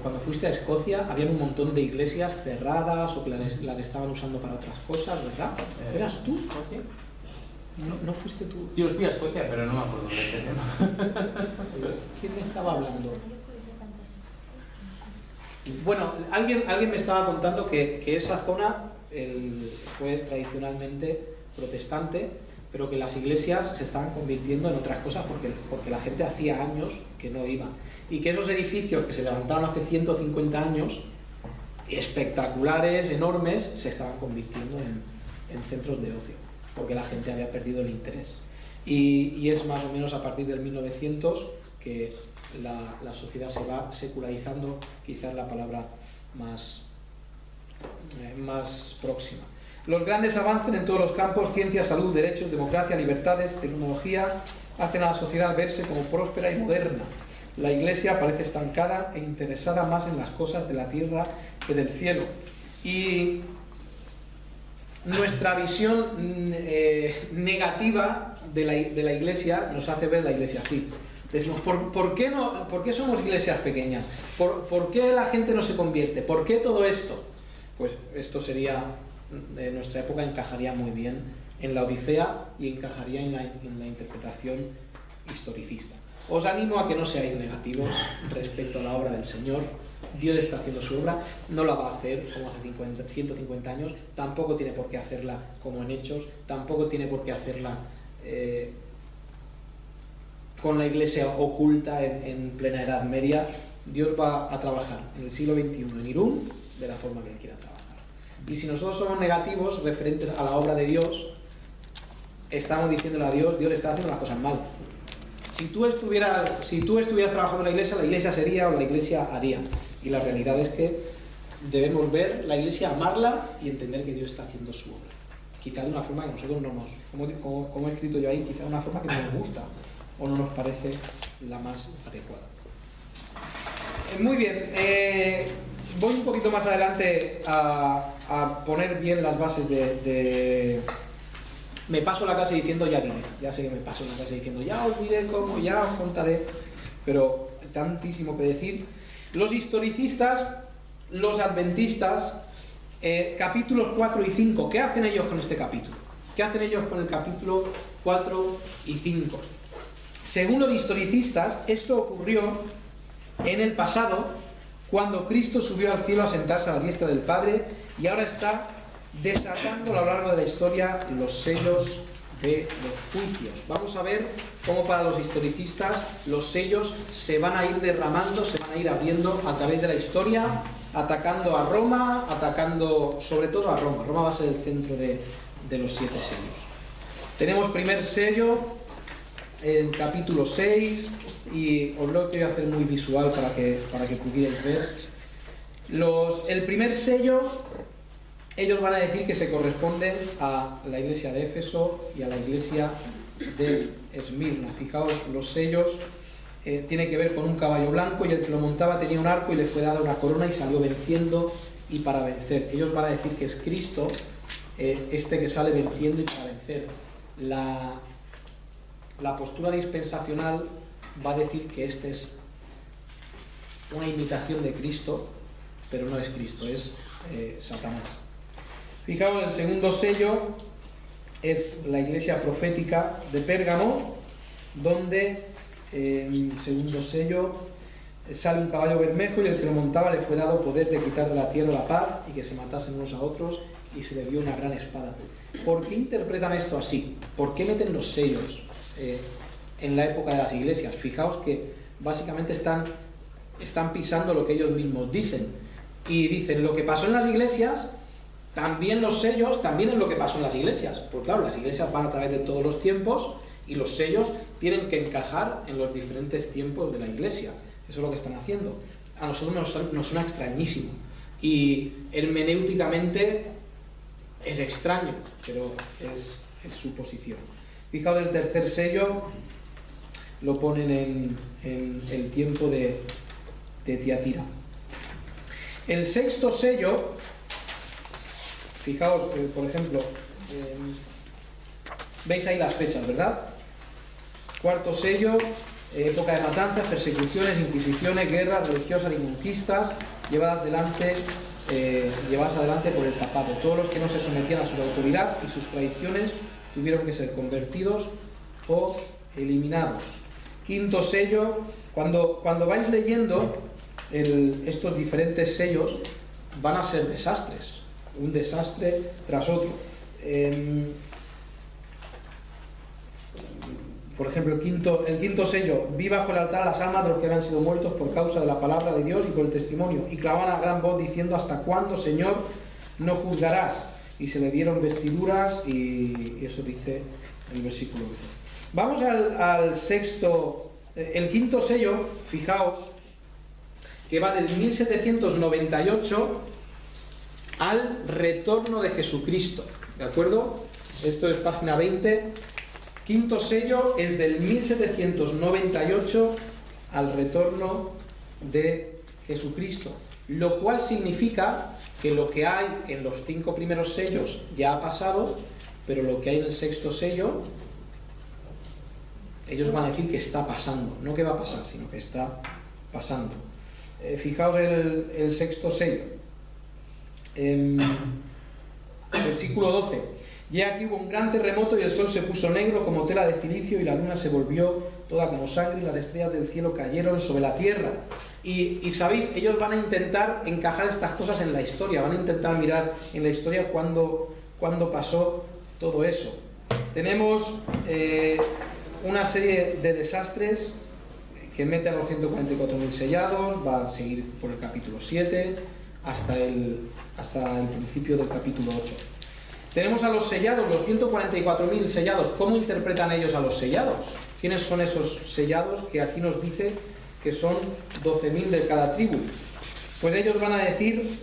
cuando fuiste a Escocia había un montón de iglesias cerradas o que las estaban usando para otras cosas, ¿verdad? ¿Eras tú?
Escocia.
¿No fuiste tú?
Yo fui a Escocia, pero no me acuerdo de ese tema.
¿Quién me estaba hablando? Bueno, alguien me estaba contando que esa zona fue tradicionalmente protestante, pero que las iglesias se estaban convirtiendo en otras cosas porque la gente hacía años que no iba. Y que esos edificios que se levantaron hace 150 años, espectaculares, enormes, se estaban convirtiendo en centros de ocio, porque la gente había perdido el interés. Y es más o menos a partir del 1900 que la sociedad se va secularizando, quizás la palabra más próxima. Los grandes avances en todos los campos, ciencia, salud, derechos, democracia, libertades, tecnología, hacen a la sociedad verse como próspera y moderna. La Iglesia parece estancada e interesada más en las cosas de la tierra que del cielo. Y nuestra visión negativa de la Iglesia nos hace ver la Iglesia así. Decimos, ¿por qué somos iglesias pequeñas? ¿Por qué la gente no se convierte? ¿Por qué todo esto? Pues esto sería, en nuestra época encajaría muy bien en la Odisea y encajaría en la interpretación historicista. Os animo a que no seáis negativos respecto a la obra del Señor. Dios está haciendo su obra, no la va a hacer como hace 150 años, tampoco tiene por qué hacerla como en Hechos, tampoco tiene por qué hacerla con la iglesia oculta en plena Edad Media. Dios va a trabajar en el siglo XXI en Irún de la forma que Él quiera trabajar. Y si nosotros somos negativos referentes a la obra de Dios, estamos diciéndole a Dios, Dios le está haciendo las cosas mal. Si tú estuvieras trabajando en la iglesia sería, o la iglesia haría. Y la realidad es que debemos ver la iglesia, amarla y entender que Dios está haciendo su obra. Quizá de una forma que nosotros no nos, como he escrito yo ahí, quizá de una forma que no nos gusta o no nos parece la más adecuada. Muy bien, voy un poquito más adelante a poner bien las bases Me paso la clase diciendo ya diré, ya sé que me paso la clase diciendo ya os diré cómo, ya os contaré, pero tantísimo que decir. Los historicistas, los adventistas, capítulos 4 y 5, ¿qué hacen ellos con este capítulo? ¿Qué hacen ellos con el capítulo 4 y 5? Según los historicistas, esto ocurrió en el pasado, cuando Cristo subió al cielo a sentarse a la diestra del Padre, y ahora está desatando a lo largo de la historia los sellos de los juicios. Vamos a ver cómo para los historicistas los sellos se van a ir derramando, se van a ir abriendo a través de la historia, atacando a Roma, atacando sobre todo a Roma. Roma va a ser el centro de los 7 sellos. Tenemos primer sello en capítulo 6, y os lo quiero hacer muy visual para que pudierais ver. El primer sello, ellos van a decir que se corresponde a la iglesia de Éfeso y a la iglesia de Esmirna. Fijaos, los sellos tienen que ver con un caballo blanco, y el que lo montaba tenía un arco y le fue dada una corona y salió venciendo y para vencer. Ellos van a decir que es Cristo este que sale venciendo y para vencer. La postura dispensacional va a decir que este es una imitación de Cristo, pero no es Cristo, es Satanás. Fijaos, el segundo sello es la iglesia profética de Pérgamo, donde en el segundo sello sale un caballo bermejo y el que lo montaba le fue dado poder de quitar de la tierra la paz y que se matasen unos a otros, y se le dio una gran espada. ¿Por qué interpretan esto así? ¿Por qué meten los sellos en la época de las iglesias? Fijaos que básicamente están pisando lo que ellos mismos dicen, y dicen lo que pasó en las iglesias, también los sellos, también es lo que pasó en las iglesias. Pues claro, las iglesias van a través de todos los tiempos y los sellos tienen que encajar en los diferentes tiempos de la iglesia. Eso es lo que están haciendo. A nosotros nos suena extrañísimo. Y hermenéuticamente es extraño, pero es su posición. Fijaos, el tercer sello lo ponen en el tiempo de Tiatira. El sexto sello, fijaos, por ejemplo, veis ahí las fechas, ¿verdad? Cuarto sello, época de matanzas, persecuciones, inquisiciones, guerras religiosas y conquistas llevadas adelante por el papado. Todos los que no se sometían a su autoridad y sus tradiciones tuvieron que ser convertidos o eliminados. Quinto sello, cuando vais leyendo estos diferentes sellos, van a ser desastres, un desastre tras otro. Por ejemplo, el quinto sello: vi bajo el altar las almas de los que habían sido muertos por causa de la palabra de Dios y por el testimonio, y clamaban a gran voz diciendo: ¿hasta cuándo, Señor, no juzgarás? Y se le dieron vestiduras, y eso dice el versículo 12. Vamos al sexto, el quinto sello. Fijaos que va del 1798 al retorno de Jesucristo, ¿de acuerdo? Esto es página 20. Quinto sello es del 1798 al retorno de Jesucristo, lo cual significa que lo que hay en los 5 primeros sellos ya ha pasado, pero lo que hay en el sexto sello, ellos van a decir que está pasando, no que va a pasar, sino que está pasando. Fijaos el sexto sello, versículo 12. Y aquí hubo un gran terremoto y el sol se puso negro como tela de cilicio y la luna se volvió toda como sangre y las estrellas del cielo cayeron sobre la tierra. Y sabéis, ellos van a intentar encajar estas cosas en la historia, van a intentar mirar en la historia cuándo pasó todo eso. Tenemos una serie de desastres que mete a los 144.000 sellados, va a seguir por el capítulo 7 hasta el principio del capítulo 8. Tenemos a los sellados, los 144.000 sellados. ¿Cómo interpretan ellos a los sellados? ¿Quiénes son esos sellados que aquí nos dice que son 12.000 de cada tribu? Pues ellos van a decir,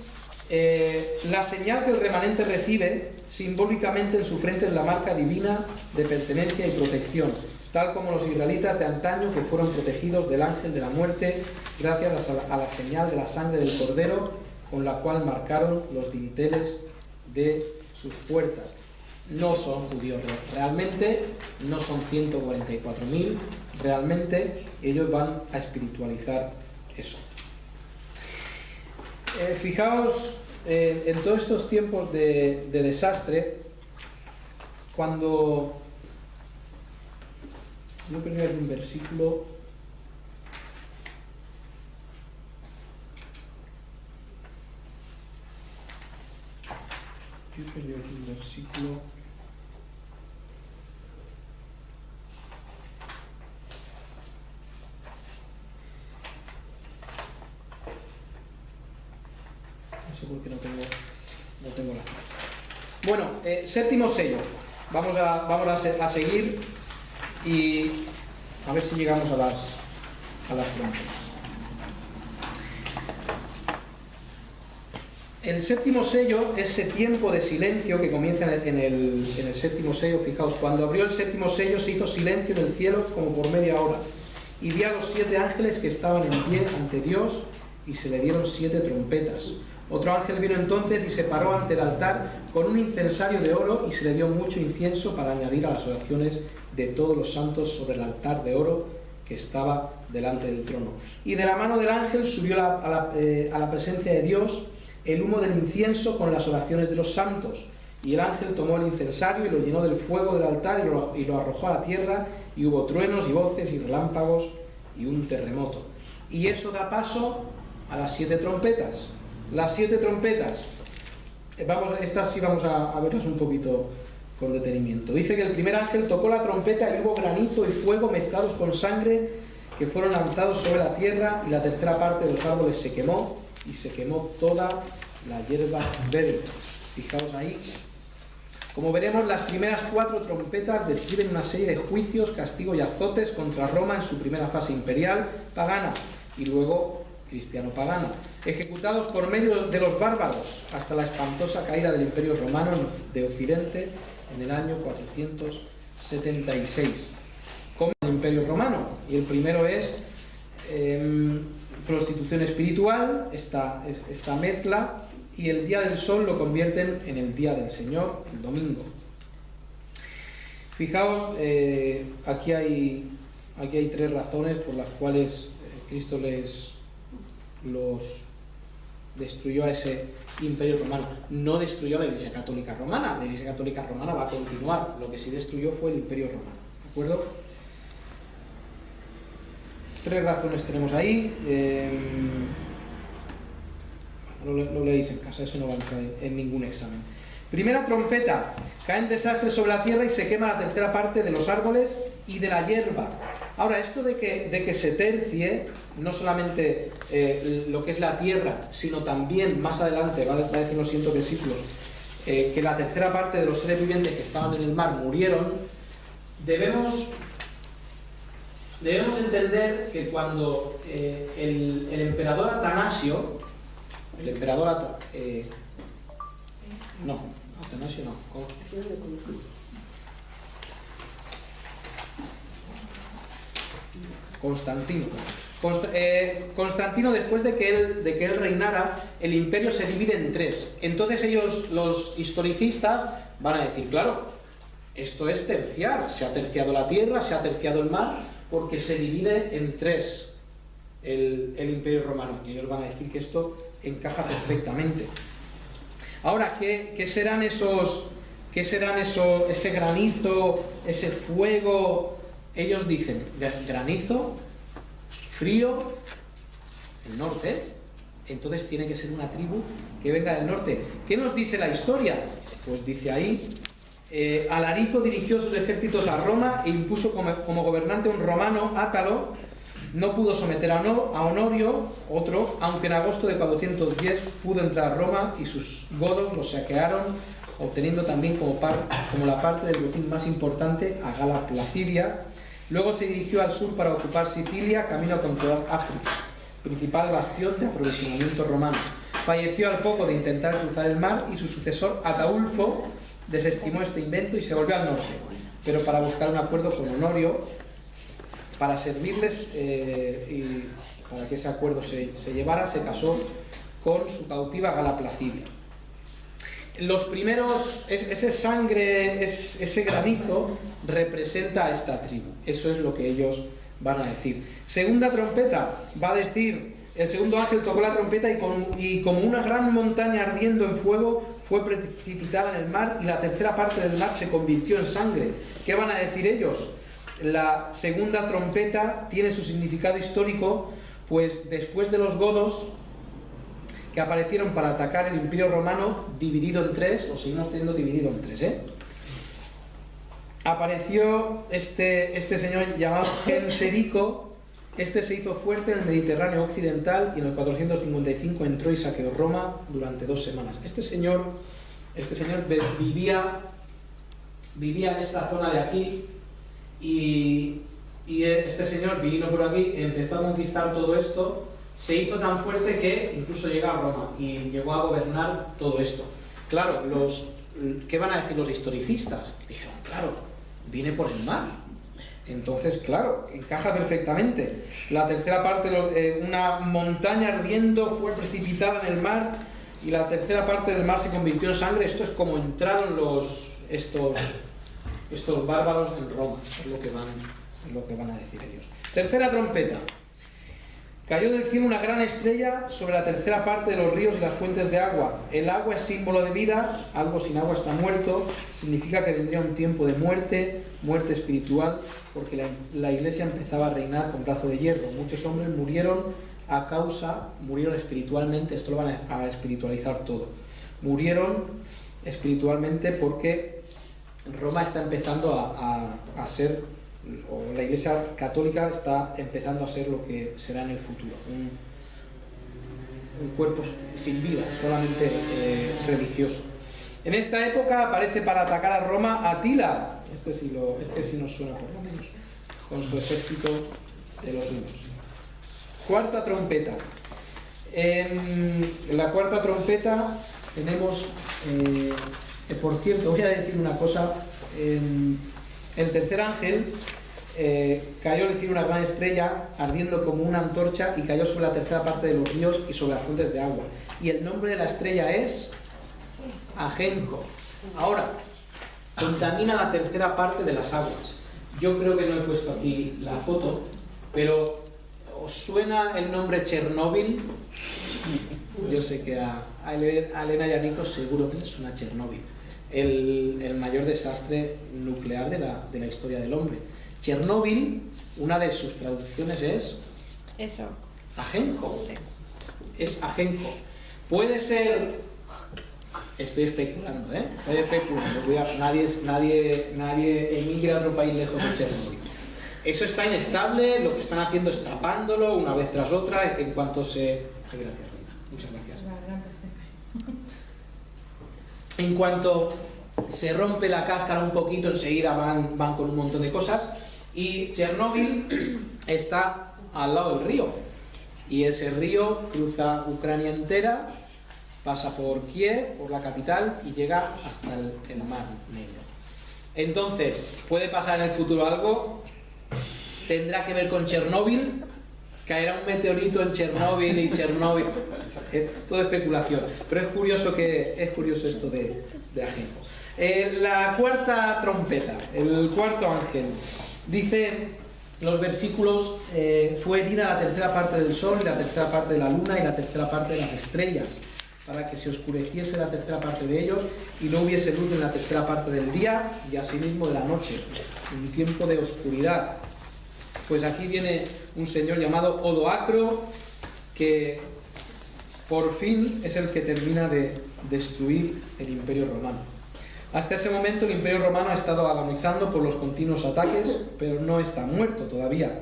la señal que el remanente recibe simbólicamente en su frente es la marca divina de pertenencia y protección, tal como los israelitas de antaño que fueron protegidos del ángel de la muerte gracias a la señal de la sangre del cordero con la cual marcaron los dinteles de sus puertas. No son judíos realmente, no son 144.000 realmente, ellos van a espiritualizar eso. Fijaos en todos estos tiempos de desastre, cuando yo perdí aquí un versículo, no sé por qué no tengo la... Bueno, séptimo sello. Vamos a seguir y a ver si llegamos a las trompetas. El séptimo sello, ese tiempo de silencio que comienza en el séptimo sello. Fijaos, cuando abrió el séptimo sello se hizo silencio en el cielo como por media hora, y vi a los 7 ángeles que estaban en pie ante Dios, y se le dieron 7 trompetas. Otro ángel vino entonces y se paró ante el altar con un incensario de oro, y se le dio mucho incienso para añadir a las oraciones de todos los santos sobre el altar de oro que estaba delante del trono. Y de la mano del ángel subió a la presencia de Dios el humo del incienso con las oraciones de los santos. Y el ángel tomó el incensario y lo llenó del fuego del altar y lo arrojó a la tierra, y hubo truenos y voces y relámpagos y un terremoto. Y eso da paso a las 7 trompetas. Las 7 trompetas, estas sí vamos a verlas un poquito con detenimiento. Dice que el primer ángel tocó la trompeta y hubo granizo y fuego mezclados con sangre que fueron lanzados sobre la tierra, y la tercera parte de los árboles se quemó, y se quemó toda la hierba verde. Fijaos ahí. Como veremos, las primeras 4 trompetas describen una serie de juicios, castigos y azotes contra Roma en su primera fase imperial pagana, y luego cristiano-pagana, ejecutados por medio de los bárbaros hasta la espantosa caída del Imperio Romano de Occidente en el año 476. Como el Imperio Romano, y el primero es prostitución espiritual, esta mezcla, y el día del sol lo convierten en el día del Señor, el domingo. Fijaos, aquí hay 3 razones por las cuales Cristo los destruyó a ese imperio romano. No destruyó a la Iglesia Católica Romana. La Iglesia Católica Romana va a continuar. Lo que sí destruyó fue el imperio romano. ¿De acuerdo? 3 razones tenemos ahí. Lo leéis en casa, eso no va a entrar en ningún examen. Primera trompeta, caen desastres sobre la tierra y se quema la tercera parte de los árboles y de la hierba. Ahora, esto de que se tercie, no solamente lo que es la tierra, sino también, más adelante, va a decir en los siguientes versículos, que la tercera parte de los seres vivientes que estaban en el mar murieron. Debemos entender que cuando el emperador Atanasio, Atanasio no. Constantino, después de que él reinara, el imperio se divide en 3. Entonces ellos, los historicistas, van a decir, claro, esto es terciar. Se ha terciado la tierra, se ha terciado el mar, porque se divide en 3 el imperio romano. Y ellos van a decir que esto encaja perfectamente. Ahora, ¿qué serán ese granizo, ese fuego? Ellos dicen, granizo, frío, el norte. Entonces tiene que ser una tribu que venga del norte. ¿Qué nos dice la historia? Pues dice ahí, Alarico dirigió sus ejércitos a Roma e impuso como gobernante un romano, Átalo. No pudo someter a Honorio, otro, aunque en agosto de 410 pudo entrar a Roma y sus godos los saquearon, obteniendo también como la parte del botín más importante a Gala Placidia. Luego se dirigió al sur para ocupar Sicilia, camino a controlar África, principal bastión de aprovisionamiento romano. Falleció al poco de intentar cruzar el mar y su sucesor, Ataulfo, desestimó este invento y se volvió al norte, pero para buscar un acuerdo con Honorio, para servirles y para que ese acuerdo se llevara, se casó con su cautiva Gala Placidia. Los primeros, ese sangre, ese granizo, representa a esta tribu. Eso es lo que ellos van a decir. Segunda trompeta, va a decir, el segundo ángel tocó la trompeta y como una gran montaña ardiendo en fuego, fue precipitada en el mar y la tercera parte del mar se convirtió en sangre. ¿Qué van a decir ellos? La segunda trompeta tiene su significado histórico, pues después de los godos que aparecieron para atacar el Imperio Romano, dividido en 3, lo seguimos teniendo dividido en 3, apareció este señor llamado Genserico. Este se hizo fuerte en el Mediterráneo occidental y en el 455 entró y saqueó Roma durante 2 semanas. Este señor vivía en esta zona de aquí. Y este señor vino por aquí, empezó a conquistar todo esto, se hizo tan fuerte que incluso llegó a Roma y llegó a gobernar todo esto. Claro, ¿qué van a decir los historicistas? Dijeron, claro, viene por el mar. Entonces, claro, encaja perfectamente. La tercera parte, una montaña ardiendo fue precipitada en el mar y la tercera parte del mar se convirtió en sangre. Esto es como entraron estos bárbaros en Roma, es lo que van a decir ellos. Tercera trompeta. Cayó del cielo una gran estrella sobre la tercera parte de los ríos y las fuentes de agua. El agua es símbolo de vida, algo sin agua está muerto, significa que vendría un tiempo de muerte espiritual, porque la iglesia empezaba a reinar con brazo de hierro. Muchos hombres murieron espiritualmente, esto lo van a espiritualizar todo. Murieron espiritualmente porque Roma está empezando a ser, o la Iglesia Católica está empezando a ser lo que será en el futuro, un cuerpo sin vida, solamente religioso. En esta época aparece para atacar a Roma Atila, este sí nos suena por lo menos, con su ejército de los hunos. Cuarta trompeta. En la cuarta trompeta tenemos, por cierto, voy a decir una cosa. El tercer ángel cayó del cielo una gran estrella ardiendo como una antorcha y cayó sobre la tercera parte de los ríos y sobre las fuentes de agua. Y el nombre de la estrella es Ajenjo. Ahora, contamina la tercera parte de las aguas. Yo creo que no he puesto aquí la foto, pero ¿os suena el nombre Chernóbil? Yo sé que a Elena y a Nico seguro que les suena Chernóbil. El mayor desastre nuclear de la historia del hombre. Chernóbil, una de sus traducciones es
Eso.
Ajenjo. Es Ajenjo. Puede ser, estoy especulando, estoy especulando. Nadie emigra a otro país lejos de Chernóbil. Eso está inestable, lo que están haciendo es tapándolo una vez tras otra en cuanto se... Ay, gracias, Reina. Muchas gracias. En cuanto se rompe la cáscara un poquito, enseguida van con un montón de cosas. Y Chernóbil está al lado del río. Y ese río cruza Ucrania entera, pasa por Kiev, por la capital, y llega hasta el Mar Negro. Entonces, ¿puede pasar en el futuro algo? ¿Tendrá que ver con Chernóbil? ¿Caerá un meteorito en Chernóbil y Chernóbil? Todo especulación. Pero es curioso esto de Ajenjo. La cuarta trompeta, el cuarto ángel, dice los versículos: fue herida la tercera parte del sol y la tercera parte de la luna y la tercera parte de las estrellas, para que se oscureciese la tercera parte de ellos y no hubiese luz en la tercera parte del día y asimismo de la noche, un tiempo de oscuridad. Pues aquí viene un señor llamado Odoacro, que por fin es el que termina de destruir el Imperio Romano. Hasta ese momento el Imperio Romano ha estado agonizando por los continuos ataques, pero no está muerto todavía.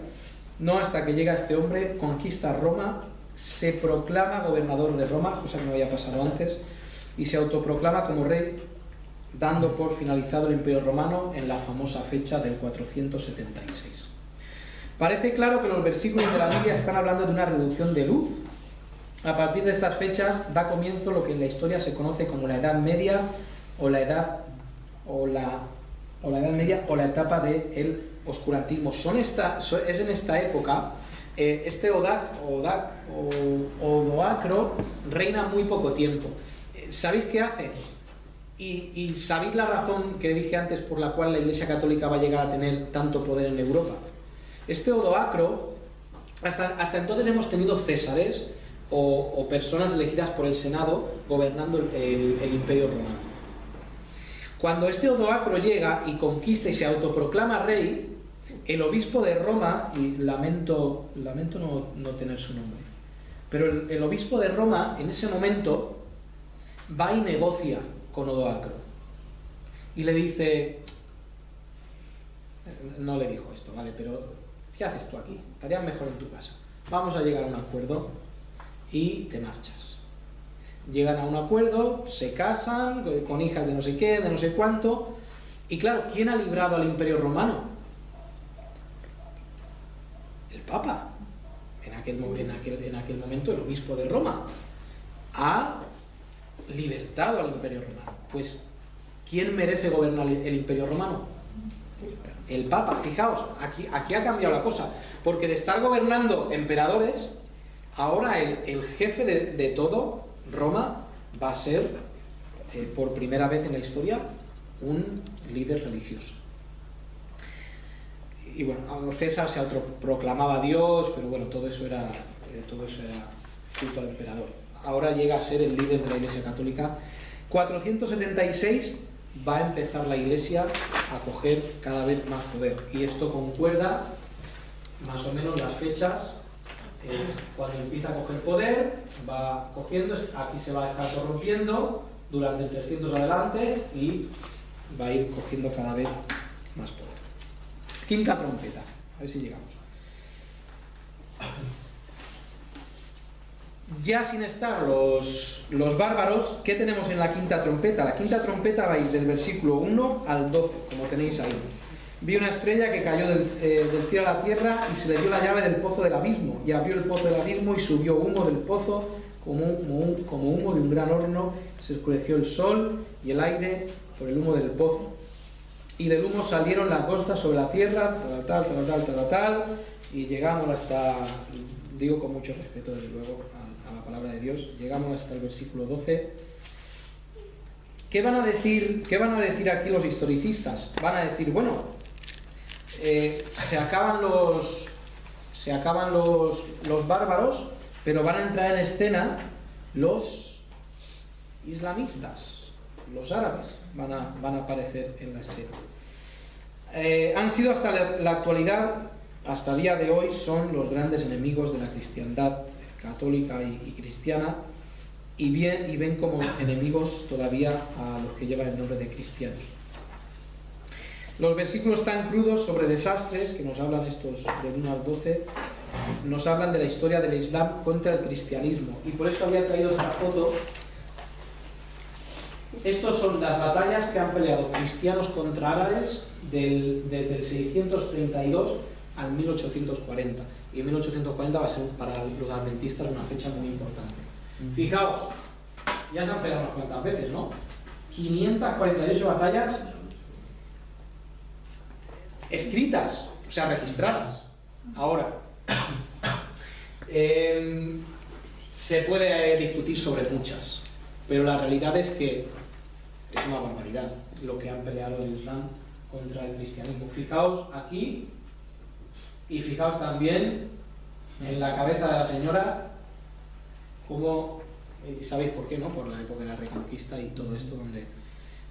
No hasta que llega este hombre, conquista Roma, se proclama gobernador de Roma, cosa que no había pasado antes, y se autoproclama como rey, dando por finalizado el Imperio Romano en la famosa fecha del 476. Parece claro que los versículos de la Biblia están hablando de una reducción de luz. A partir de estas fechas da comienzo lo que en la historia se conoce como la Edad Media o la etapa del oscurantismo. Es en esta época, este Odoacro reina muy poco tiempo. ¿Sabéis qué hace? Y sabéis la razón que dije antes por la cual la Iglesia Católica va a llegar a tener tanto poder en Europa. Este Odoacro, hasta entonces hemos tenido césares o personas elegidas por el Senado gobernando el Imperio Romano. Cuando este Odoacro llega y conquista y se autoproclama rey, el obispo de Roma, y lamento no tener su nombre, pero el obispo de Roma en ese momento va y negocia con Odoacro y le dice, no le dijo esto, ¿vale? Pero ¿qué haces tú aquí? Estarías mejor en tu casa. Vamos a llegar a un acuerdo y te marchas. Llegan a un acuerdo, se casan con hijas de no sé qué, de no sé cuánto. Y claro, ¿quién ha librado al Imperio Romano? El Papa. En aquel momento el obispo de Roma ha libertado al Imperio Romano. Pues, ¿quién merece gobernar el Imperio Romano? El Papa. Fijaos, aquí ha cambiado la cosa, porque de estar gobernando emperadores, ahora el jefe de todo, Roma, va a ser, por primera vez en la historia, un líder religioso. Y bueno, César se autoproclamaba Dios, pero bueno, todo eso era culto al emperador. Ahora llega a ser el líder de la Iglesia Católica. 476 va a empezar la Iglesia a coger cada vez más poder. Y esto concuerda más o menos las fechas. Cuando empieza a coger poder, va cogiendo, aquí se va a estar corrompiendo durante el 300 adelante y va a ir cogiendo cada vez más poder. Quinta trompeta, a ver si llegamos. Ya sin estar los bárbaros, ¿qué tenemos en la quinta trompeta? La quinta trompeta va a ir del versículo 1 al 12, como tenéis ahí. Vi una estrella que cayó del cielo a la tierra y se le dio la llave del pozo del abismo, y abrió el pozo del abismo y subió humo del pozo como humo de un gran horno. Se oscureció el sol y el aire por el humo del pozo, y del humo salieron langostas sobre la tierra, tal, y llegamos hasta, digo con mucho respeto desde luego a la palabra de Dios, llegamos hasta el versículo 12. ¿Qué van a decir aquí los historicistas? Van a decir, bueno, se acaban los bárbaros, pero van a entrar en escena los islamistas, los árabes van a aparecer en la escena. Han sido hasta la actualidad, hasta día de hoy, son los grandes enemigos de la cristiandad católica y cristiana, y ven como enemigos todavía a los que llevan el nombre de cristianos. Los versículos tan crudos sobre desastres que nos hablan estos del 1 al 12 nos hablan de la historia del Islam contra el cristianismo, y por eso había traído esta foto. Estos son las batallas que han peleado cristianos contra árabes desde el 632 al 1840, y 1840 va a ser para los adventistas una fecha muy importante. Fijaos, ya se han peleado unas cuantas veces, ¿no? 548 batallas escritas, o sea, registradas. Ahora, se puede discutir sobre muchas, pero la realidad es que es una barbaridad lo que han peleado el Islam contra el cristianismo. Fijaos aquí, y fijaos también en la cabeza de la señora, como, ¿sabéis por qué, no? Por la época de la Reconquista y todo esto, donde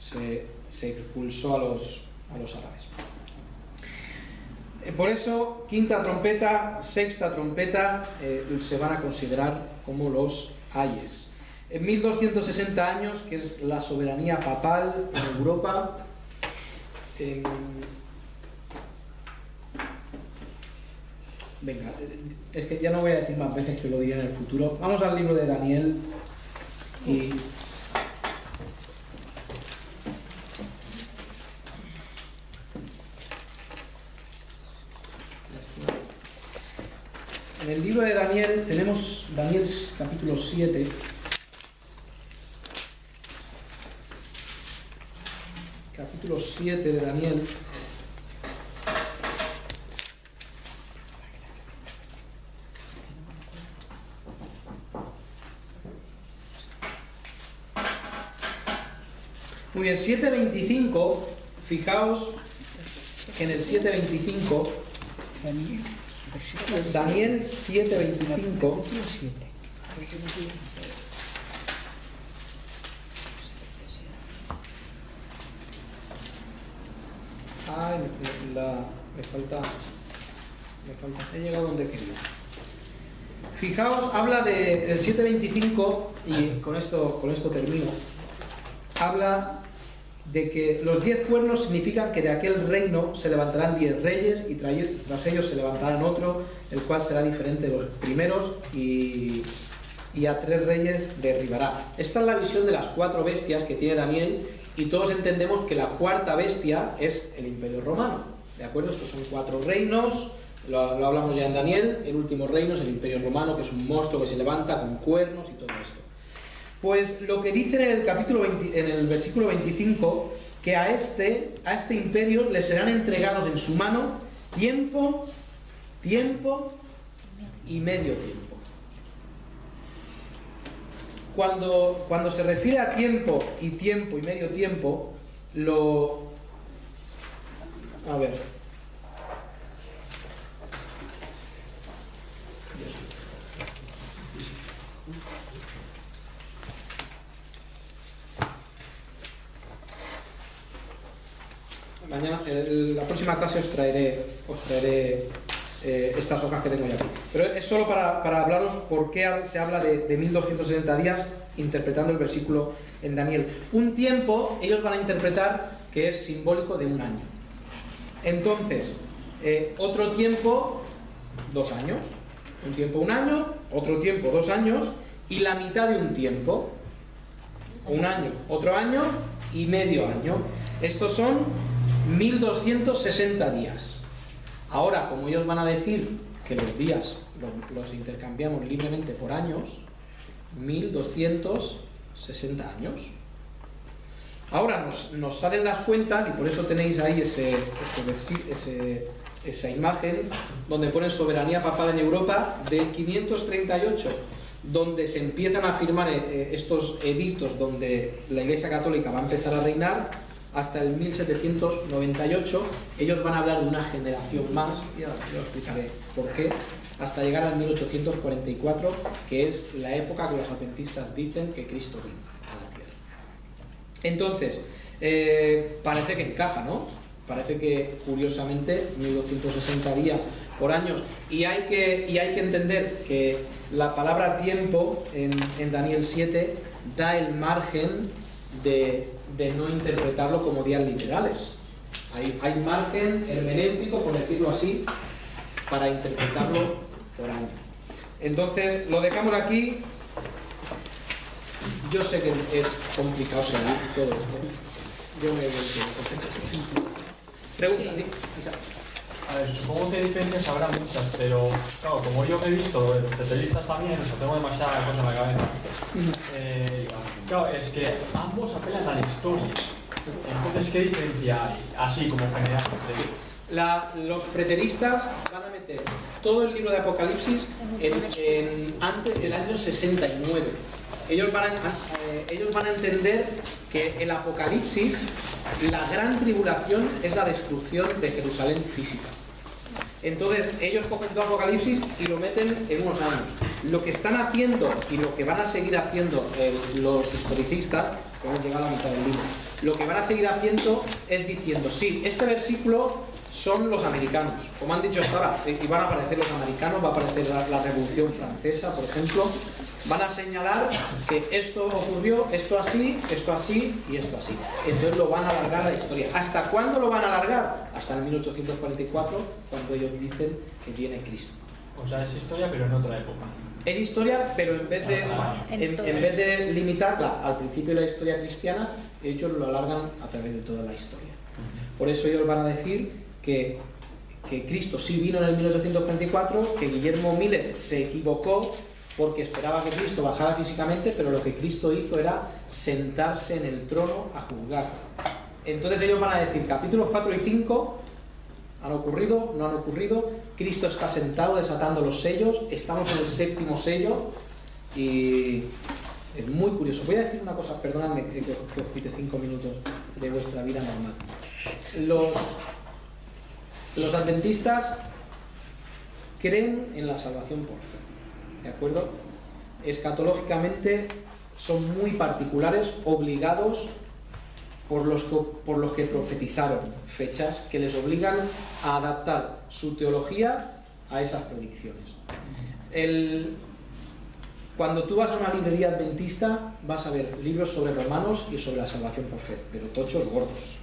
se expulsó a los árabes. Por eso, quinta trompeta, sexta trompeta se van a considerar como los ayes. En 1260 años, que es la soberanía papal en Europa, venga, es que ya no voy a decir más veces que lo diré en el futuro. Vamos al libro de Daniel y... En el libro de Daniel tenemos Daniel capítulo 7. Capítulo 7 de Daniel. Muy bien, 7:25, fijaos que en el 7:25, Daniel 7:25, ay, me falta, he llegado donde quería. Fijaos, habla del 7:25, y con esto termino. Habla de que los 10 cuernos significan que de aquel reino se levantarán 10 reyes, y tras ellos se levantarán otro, el cual será diferente de los primeros, y a 3 reyes derribará. Esta es la visión de las 4 bestias que tiene Daniel, y todos entendemos que la cuarta bestia es el Imperio Romano. ¿De acuerdo? Estos son 4 reinos, lo hablamos ya en Daniel. El último reino es el Imperio Romano, que es un monstruo que se levanta con cuernos y todo esto. Pues lo que dicen en el versículo 25, que a este imperio le serán entregados en su mano tiempo y medio tiempo. Cuando se refiere a tiempo y medio tiempo, a ver. Mañana, la próxima clase os traeré estas hojas que tengo ya aquí. Pero es solo para hablaros por qué se habla de 1260 días interpretando el versículo en Daniel. Un tiempo, ellos van a interpretar que es simbólico de un año. Entonces, otro tiempo, 2 años. Un tiempo, 1 año, otro tiempo, 2 años, y la mitad de un tiempo, 1 año, otro año y medio año. Estos son 1260 días. Ahora, como ellos van a decir que los días los intercambiamos libremente por años, 1260 años. Ahora nos salen las cuentas, y por eso tenéis ahí esa imagen donde pone soberanía papal en Europa, de 538, donde se empiezan a firmar estos edictos donde la Iglesia Católica va a empezar a reinar, hasta el 1798. Ellos van a hablar de una generación más, ya os explicaré por qué, hasta llegar al 1844, que es la época que los adventistas dicen que Cristo vino a la tierra. Entonces, parece que encaja, ¿no? Parece que, curiosamente, 1260 días por año. Y hay que entender que la palabra tiempo en Daniel 7 da el margen de no interpretarlo como días literales. Hay margen hermenéutico, por decirlo así, para interpretarlo por año. Entonces, lo dejamos aquí. Yo sé que es complicado seguir todo esto. Yo me voy a... Pregunta, sí, Isaac.
A ver, supongo que diferencias habrá muchas, pero claro, como yo me he visto especialistas también, o sea, tengo demasiada cosa en la cabeza. Claro, es que ambos apelan a la historia. Entonces, ¿qué diferencia hay? Así como general.
Sí. Los preteristas van a meter todo el libro de Apocalipsis antes del año 69. Ellos van a entender que el Apocalipsis, la gran tribulación, es la destrucción de Jerusalén física. Entonces ellos cogen todo Apocalipsis y lo meten en unos años. Lo que están haciendo y lo que van a seguir haciendo los historicistas, que hemos llegado a la mitad del libro, lo que van a seguir haciendo es diciendo, sí, este versículo son los americanos, como han dicho hasta ahora, y van a aparecer los americanos, va a aparecer la Revolución Francesa, por ejemplo, van a señalar que esto ocurrió, esto así y esto así. Entonces lo van a alargar la historia. ¿Hasta cuándo lo van a alargar? Hasta el 1844, cuando ellos dicen que viene Cristo.
O sea, es historia, pero en otra época.
Es historia, pero en vez de limitarla al principio de la historia cristiana, ellos lo alargan a través de toda la historia. Por eso ellos van a decir que Cristo sí vino en el 1844, que Guillermo Miller se equivocó porque esperaba que Cristo bajara físicamente, pero lo que Cristo hizo era sentarse en el trono a juzgar. Entonces ellos van a decir, capítulos 4 y 5 han ocurrido, no han ocurrido, Cristo está sentado desatando los sellos, estamos en el 7º sello y es muy curioso. Voy a decir una cosa, perdonadme que os quite 5 minutos de vuestra vida normal. Los adventistas creen en la salvación por fe, ¿de acuerdo? Escatológicamente son muy particulares, obligados por los que profetizaron, fechas que les obligan a adaptar su teología a esas predicciones. Cuando tú vas a una librería adventista vas a ver libros sobre romanos y sobre la salvación por fe, pero tochos gordos.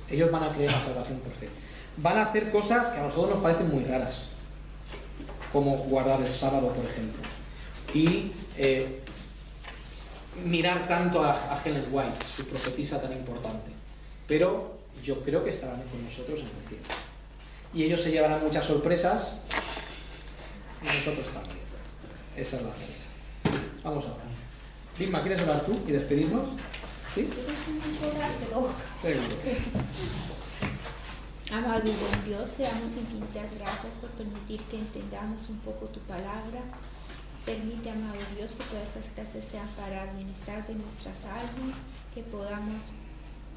Ellos van a creer en la salvación por fe. Van a hacer cosas que a nosotros nos parecen muy raras, como guardar el sábado, por ejemplo, y mirar tanto a Helen White, su profetisa tan importante. Pero yo creo que estarán con nosotros en el cielo. Y ellos se llevarán muchas sorpresas y nosotros también. Esa es la realidad. Vamos a orar. Vilma, ¿quieres orar tú y despedirnos? ¿Sí? Seguro.
Amado y buen Dios, te damos infinitas gracias por permitir que entendamos un poco tu palabra. Permite, amado Dios, que todas estas clases sean para el bienestar de nuestras almas, que podamos,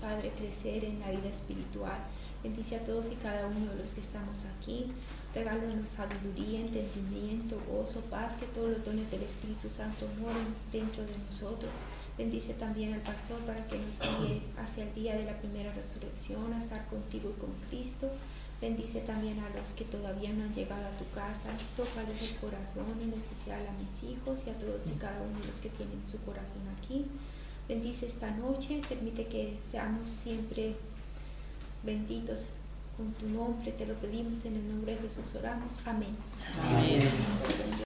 Padre, crecer en la vida espiritual. Bendice a todos y cada uno de los que estamos aquí. Regálanos sabiduría, entendimiento, gozo, paz, que todos los dones del Espíritu Santo moren dentro de nosotros. Bendice también al pastor para que nos guíe hacia el día de la primera resurrección, a estar contigo y con Cristo. Bendice también a los que todavía no han llegado a tu casa. Tócales el corazón, en especial a mis hijos y a todos y cada uno de los que tienen su corazón aquí. Bendice esta noche, permite que seamos siempre benditos con tu nombre. Te lo pedimos en el nombre de Jesús, oramos. Amén.
Amén.